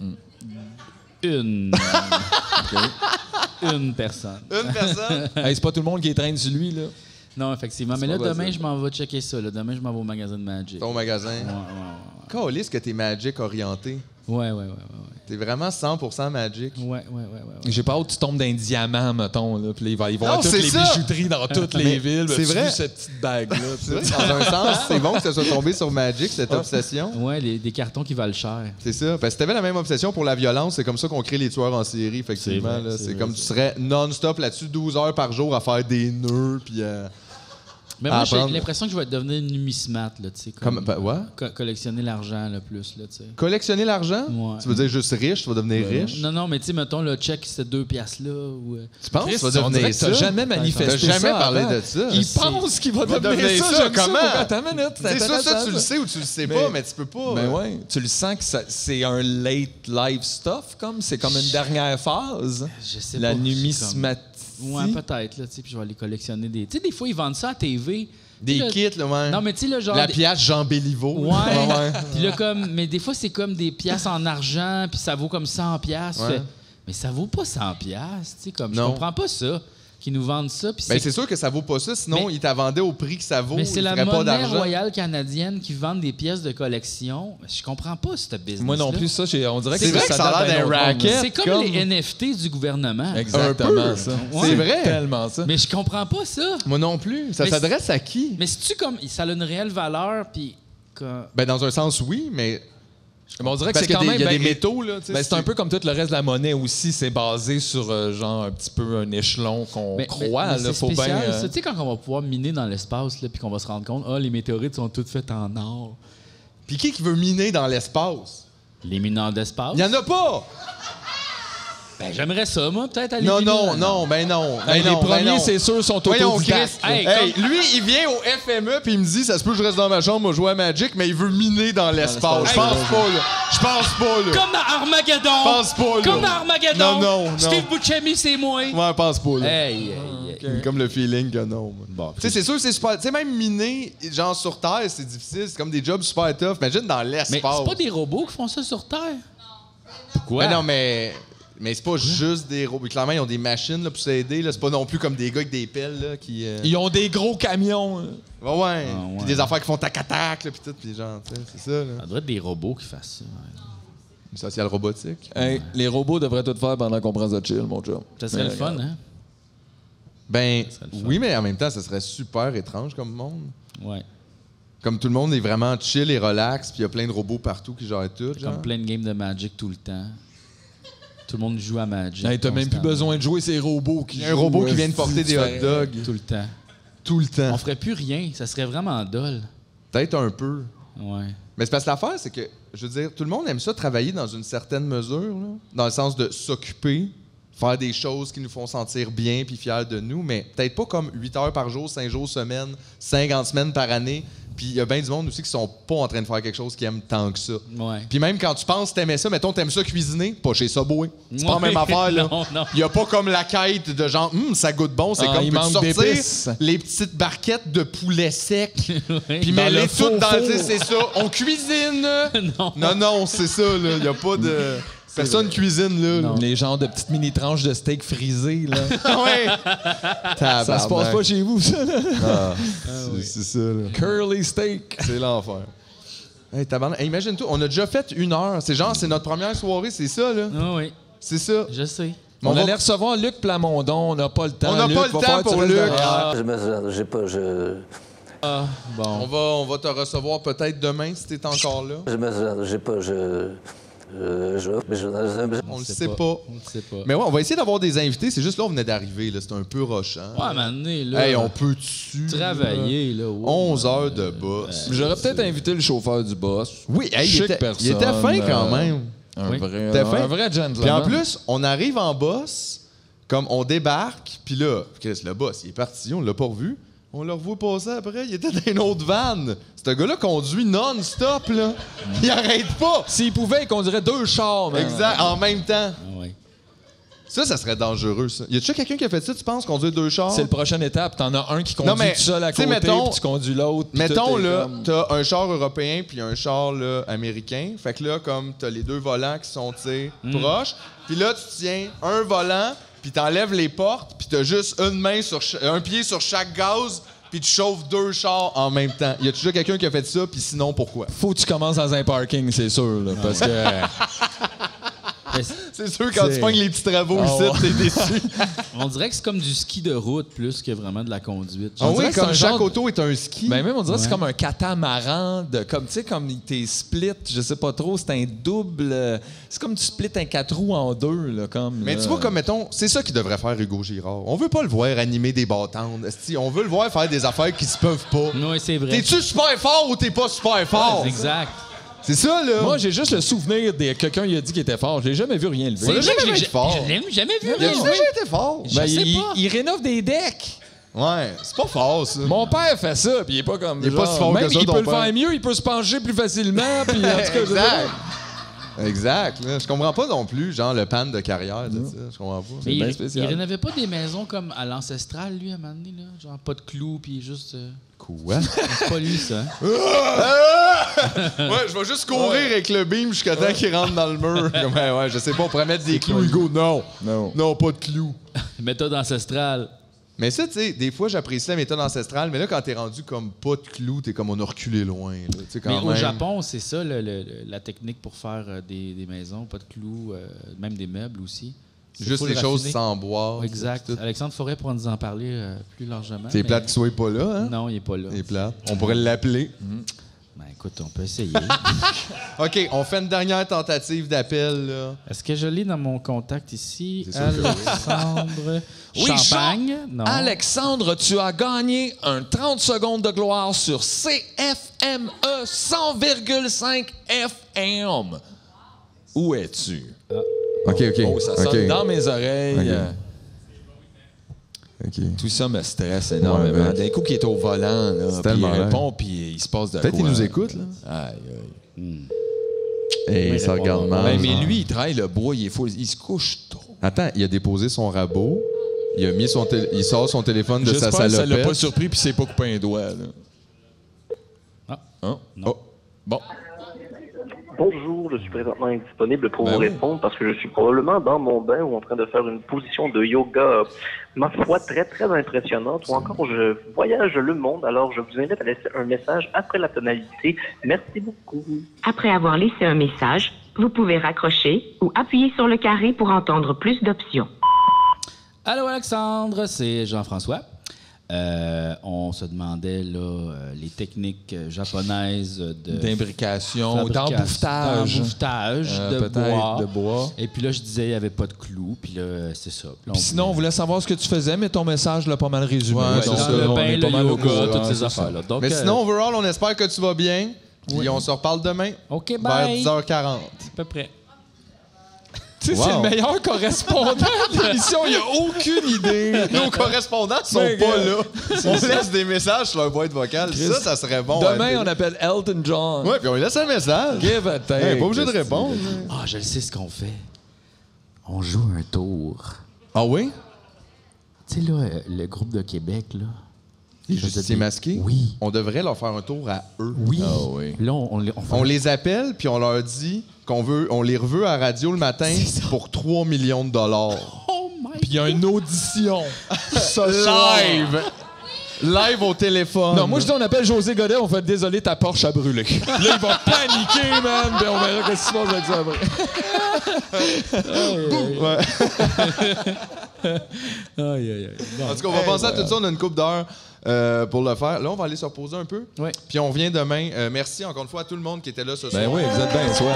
Une. Une personne. Une personne? Hey, c'est pas tout le monde qui traîne sur lui, là. Non, effectivement. Mais là, demain, je m'en vais checker ça. Là. Demain, je m'en vais au magasin de Magic. Ton magasin? Ouais. Calisse que t'es Magic orienté. Ouais. T'es vraiment 100% Magic. Ouais. J'ai pas hâte que tu tombes d'un diamant, mettons. Là, puis ils vont avoir toutes les ça. bijouteries dans toutes les villes. C'est vrai. Cette petite bague-là. C'est vrai, dans un sens, c'est bon que ça soit tombé sur Magic, cette obsession. Ouais, des cartons qui valent cher. C'est ça. Parce que si t'avais la même obsession pour la violence, c'est comme ça qu'on crée les tueurs en série, effectivement. C'est comme tu serais non-stop là-dessus, 12 heures par jour à faire des nœuds, puis... Mais moi, j'ai l'impression que je vais devenir numismate, là, tu sais. Comme collectionner l'argent, le plus, là, tu sais. Collectionner l'argent? Ouais. Tu veux dire juste riche, tu vas devenir riche? Non, mais tu sais, mettons, le check, c'est 2 piastres, là. Ou... Tu penses que tu vas devenir ça? T'as jamais manifesté ça. T'as jamais parlé de ça. Il pense qu'il va devenir ça. Comment? Attends une minute. C'est ça, tu le sais ou tu le sais pas, mais tu peux pas. Ben ouais. Tu le sens que c'est un late life stuff, comme? C'est comme une dernière phase. Je sais la pas. numismatie. Ouais, peut-être, là, tu sais, puis je vais aller collectionner des... Tu sais, des fois, ils vendent ça à TV. Des kits, là, ouais. Non, mais tu sais, le genre... La pièce Jean Béliveau. Ouais. Puis là, comme... Mais des fois, c'est comme des pièces en argent, puis ça vaut comme 100 pièces. Ouais. Mais ça vaut pas 100 pièces, tu sais, comme... Non. Je comprends pas ça, qu'ils nous vendent ça. Ben, c'est sûr que ça vaut pas ça, sinon ils t'avendaient au prix que ça vaut. Mais c'est la pas monnaie d'argent. royale canadienne qui vend des pièces de collection. Je comprends pas ce business. Moi non plus, ça, on dirait que c'est vrai que ça a l'air d'un racket. C'est comme les NFT du gouvernement. Exactement ça. C'est vrai. Tellement ça. Mais je comprends pas ça. Moi non plus. Ça s'adresse à qui? Mais c'est-tu comme... Ça a une réelle valeur, puis... Ben, dans un sens, oui, mais... Mais on dirait que parce c'est quand même... Il y a des métaux, là. Ben, c'est un peu comme tout le reste de la monnaie aussi. C'est basé sur, genre, un petit peu un échelon qu'on croit. Mais là, c'est spécial. Tu sais, quand on va pouvoir miner dans l'espace, puis qu'on va se rendre compte, les météorites sont toutes faites en or. Puis qui veut miner dans l'espace? Les mineurs d'espace? Il y en a pas! Ben, j'aimerais ça, moi, peut-être aller Non. Les premiers, c'est sûr, sont autodidactes. Lui, il vient au FME puis il me dit, ça se peut que je reste dans ma chambre, moi, jouer à Magic, mais il veut miner dans l'espace. Je pense pas, là. Comme dans Armageddon. Je pense pas, là. Comme dans Armageddon. Non. Steve Buscemi, c'est moi. Ouais, je pense pas, là. Hey. Comme le feeling que non. Bon, tu sais, c'est sûr, c'est super. Tu sais, même miner, genre sur Terre, c'est difficile. C'est comme des jobs super tough. Imagine dans l'espace. Mais c'est pas des robots qui font ça sur Terre? Pourquoi? Ben non, mais c'est pas juste des robots. Clairement, ils ont des machines là, pour s'aider. C'est pas non plus comme des gars avec des pelles là, qui. Ils ont des gros camions. Ouais. Puis des affaires qui font tac-tac, puis tout. Puis genre, tu sais, c'est ça. Là. Ça devrait être des robots qui fassent ça. Une sociale robotique. Hey, les robots devraient tout faire pendant qu'on prend ça chill, mon chum. Ça serait le fun, hein? Ben, oui, mais en même temps, ça serait super étrange comme monde. Ouais. Comme tout le monde est vraiment chill et relax, puis il y a plein de robots partout qui gèrent tout. Comme plein de games de Magic tout le temps. Tout le monde joue à Magic. Hey, t'as même plus besoin de jouer, c'est robots qui jouent. Un robot qui vient de porter des hot dogs. Tout le temps. Tout le temps. On ferait plus rien. Ça serait vraiment dole. Peut-être un peu. Ouais. Mais c'est parce que l'affaire, c'est que, je veux dire, tout le monde aime ça travailler dans une certaine mesure, là, dans le sens de s'occuper faire des choses qui nous font sentir bien puis fiers de nous, mais peut-être pas comme 8 heures par jour, 5 jours semaine, 50 semaines par année. Puis il y a bien du monde aussi qui sont pas en train de faire quelque chose qu'ils aiment tant que ça. Ouais. Puis même quand tu penses t'aimais ça, mettons t'aimes ça cuisiner, pas chez Subway. C'est pas la même affaire, là. Non. Il y a pas comme la quête de genre, ça goûte bon, c'est comme il peux-tu manque sortir d'épices. les petites barquettes de poulet sec, puis Dans mêler le tout faux dans four. le... C'est ça, on cuisine. Non. Non, c'est ça, là. Il y a pas de... Personne cuisine, là. Les genres de petites mini tranches de steak frisé, là. Ouais. Ça se passe pas chez vous, ça, là. C'est ça, là. Curly steak. C'est l'enfer. Hey, tabarnak. Hey, imagine-toi, on a déjà fait 1 heure. C'est genre, c'est notre première soirée, c'est ça, là? Ah oui. C'est ça. Je sais. On allait recevoir Luc Plamondon. On n'a pas le temps. On n'a pas le temps pour Luc. Bon. On va te recevoir peut-être demain si t'es encore là. On le sait pas. Mais ouais, on va essayer d'avoir des invités. C'est juste là, on venait d'arriver. Là. C'est un peu rushant. Ouais, à un moment donné, là. Hey, on peut-tu travailler, là. 11 heures de boss. J'aurais peut-être invité le chauffeur du boss. Oui, hey, il était personne, fin quand même. Un vrai gentleman. Puis en plus, on arrive en boss, comme on débarque, puis là, Chris, le boss, il est parti, on l'a pas revu. On l'a revu passer après, il était dans une autre van. Ce gars-là conduit non-stop, là. Il arrête pas. S'il pouvait, il conduirait 2 chars, man. Exact, en même temps. Ah ouais. Ça serait dangereux, ça. Y a-tu quelqu'un qui a fait ça, tu penses, conduire 2 chars? C'est la prochaine étape. T'en as un qui conduit tout seul à côté, puis tu conduis l'autre. Mettons, là, t'as un char européen puis un char là, américain. Fait que là, comme t'as les 2 volants qui sont, tu sais, proches. Puis là, tu tiens un volant, puis t'enlèves les portes, puis t'as juste une main sur un pied sur chaque gaz, puis tu chauffes 2 chars en même temps. Y a-tu déjà quelqu'un qui a fait ça, puis sinon, pourquoi? Faut que tu commences dans un parking, c'est sûr, là, parce que... C'est sûr, quand tu pognes les petits travaux ici, t'es déçu. On dirait que c'est comme du ski de route plus que vraiment de la conduite. Ah oui, comme chaque auto est un ski. Ben même, on dirait que c'est comme un catamaran, comme tu sais, comme t'es split, je sais pas trop, c'est un double... C'est comme tu splits un 4 roues en 2, là, comme... Mais là. tu vois, comme, mettons, c'est ça qu'il devrait faire Hugo Girard. On veut pas le voir animer des bâtantes. On veut le voir faire des affaires qui se peuvent pas. Oui, c'est vrai. T'es-tu super fort ou t'es pas super fort? Ouais, exact. C'est ça, là. Moi, j'ai juste le souvenir de quelqu'un qui a dit qu'il était fort. Je l'ai jamais vu rien lever. C'est jamais Je été fort. l'ai jamais vu. Il a déjà été fort. Je sais pas. Il rénove des decks. Ouais, c'est pas fort, ça. Mon père fait ça, puis il est pas comme... Il est pas si fort même que ça, il ton peut le père. faire mieux, il peut se pencher plus facilement, puis en tout cas... Exact. Là. Je comprends pas non plus, genre, le pan de carrière de ça. Je comprends pas. Mais bien il spécial. rénovait pas des maisons comme à l'ancestral, lui, à un moment donné, là? Genre pas de clous, puis juste... Quoi? C'est pas lui, ça. Ouais, je vais juste courir avec le beam jusqu'à temps qu'il rentre dans le mur. Comme, ouais, je sais pas, on pourrait mettre des clous, Hugo. Non, pas de clous. Méthode ancestrale. Mais ça, tu sais, des fois, j'apprécie la méthode ancestrale, mais là, quand t'es rendu comme pas de clous, t'es comme on a reculé loin. Là, quand Mais même. au Japon, c'est ça la technique pour faire des maisons, pas de clous, même des meubles aussi. C'est Juste full les choses raffiné. sans boire. Exact. Alexandre Forêt pourra nous en parler plus largement. C'est plate qu'il soit pas là, hein? Non, il est pas là. C'est plate. On pourrait l'appeler. Ben écoute, on peut essayer. OK, on fait une dernière tentative d'appel, là. Est-ce que je lis dans mon contact ici? C'est sûr que oui. Alexandre Oui, Champagne? Non. Alexandre, tu as gagné un 30 secondes de gloire sur CFME 100,5 FM. Où es-tu? OK. Oh, ça sonne dans mes oreilles. OK. Tout ça me stresse énormément. Ouais, D'un coup, qui est au volant, là, puis il tellement répond, puis il se passe de Peut-être quoi. qu'il nous écoute, là. Aïe. Hey, ça regarde mal. Mais lui, il travaille le bois, il se couche trop. Attends, il a déposé son rabot. Il a mis il sort son téléphone de sa J'espère que ça salopette. l'a pas surpris, puis il s'est pas coupé un doigt. Là. Ah. Non. Oh. Bon. Bonjour, je suis présentement indisponible pour vous oui. répondre parce que je suis probablement dans mon bain ou en train de faire une position de yoga, ma foi, très très impressionnante, ou encore je voyage le monde, alors je vous invite à laisser un message après la tonalité. Merci beaucoup. Après avoir laissé un message, vous pouvez raccrocher ou appuyer sur le carré pour entendre plus d'options. Allô Alexandre, c'est Jean-François. On se demandait là les techniques japonaises d'imbrication, d'embouffetage de bois. Et puis là, je disais, il n'y avait pas de clous. Puis là, c'est ça. Puis sinon, on voulait savoir ce que tu faisais, mais ton message l'a pas mal résumé. Ouais, donc, le bain, est pas le mal au yoga, courant, toutes ces c'est affaires-là. Donc, Mais sinon, overall, on espère que tu vas bien. Puis Oui. on se reparle demain. OK, vers bye. 10h40. À peu près. Tu sais, c'est le meilleur correspondant de l'émission. Il n'y a aucune idée. Nos correspondants sont pas là. On laisse des messages sur leur boîte vocale. Ça serait bon. Demain, on appelle Elton John. Ouais, puis on lui laisse un message. Give a take. Pas obligé de répondre. Ah, je le sais ce qu'on fait. On joue un tour. Ah oui? Tu sais, là, le groupe de Québec, là. Les justiciers masqués? Oui. On devrait leur faire un tour à eux. Oui. Ah oui. Là, on les appelle, puis on leur dit on les reveut à la radio le matin pour 3 millions de dollars. Oh my Puis il y a une audition. Live! Live au téléphone. Non, moi, je dis, on appelle José Godet, on fait désolé, ta Porsche a brûlé. Là, il va paniquer, man. Ben, on verra qu'est-ce qui se passe avec ça après. En tout cas, on va penser à tout ça. On a une couple d'heures pour le faire. Là, on va aller se reposer un peu. Ouais. Puis on revient demain. Merci encore une fois à tout le monde qui était là ce soir. Ben oui, vous êtes bien swell.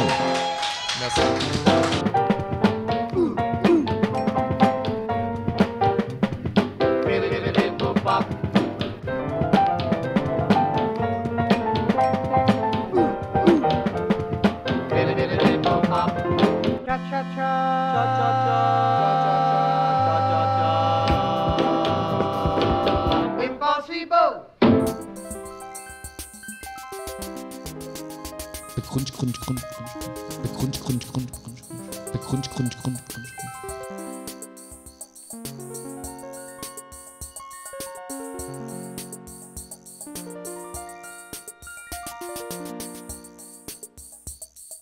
Merci. Crunch, crunch, crunch, crunch. Crunch, crunch, crunch, crunch. Crunch, crunch, crunch, crunch.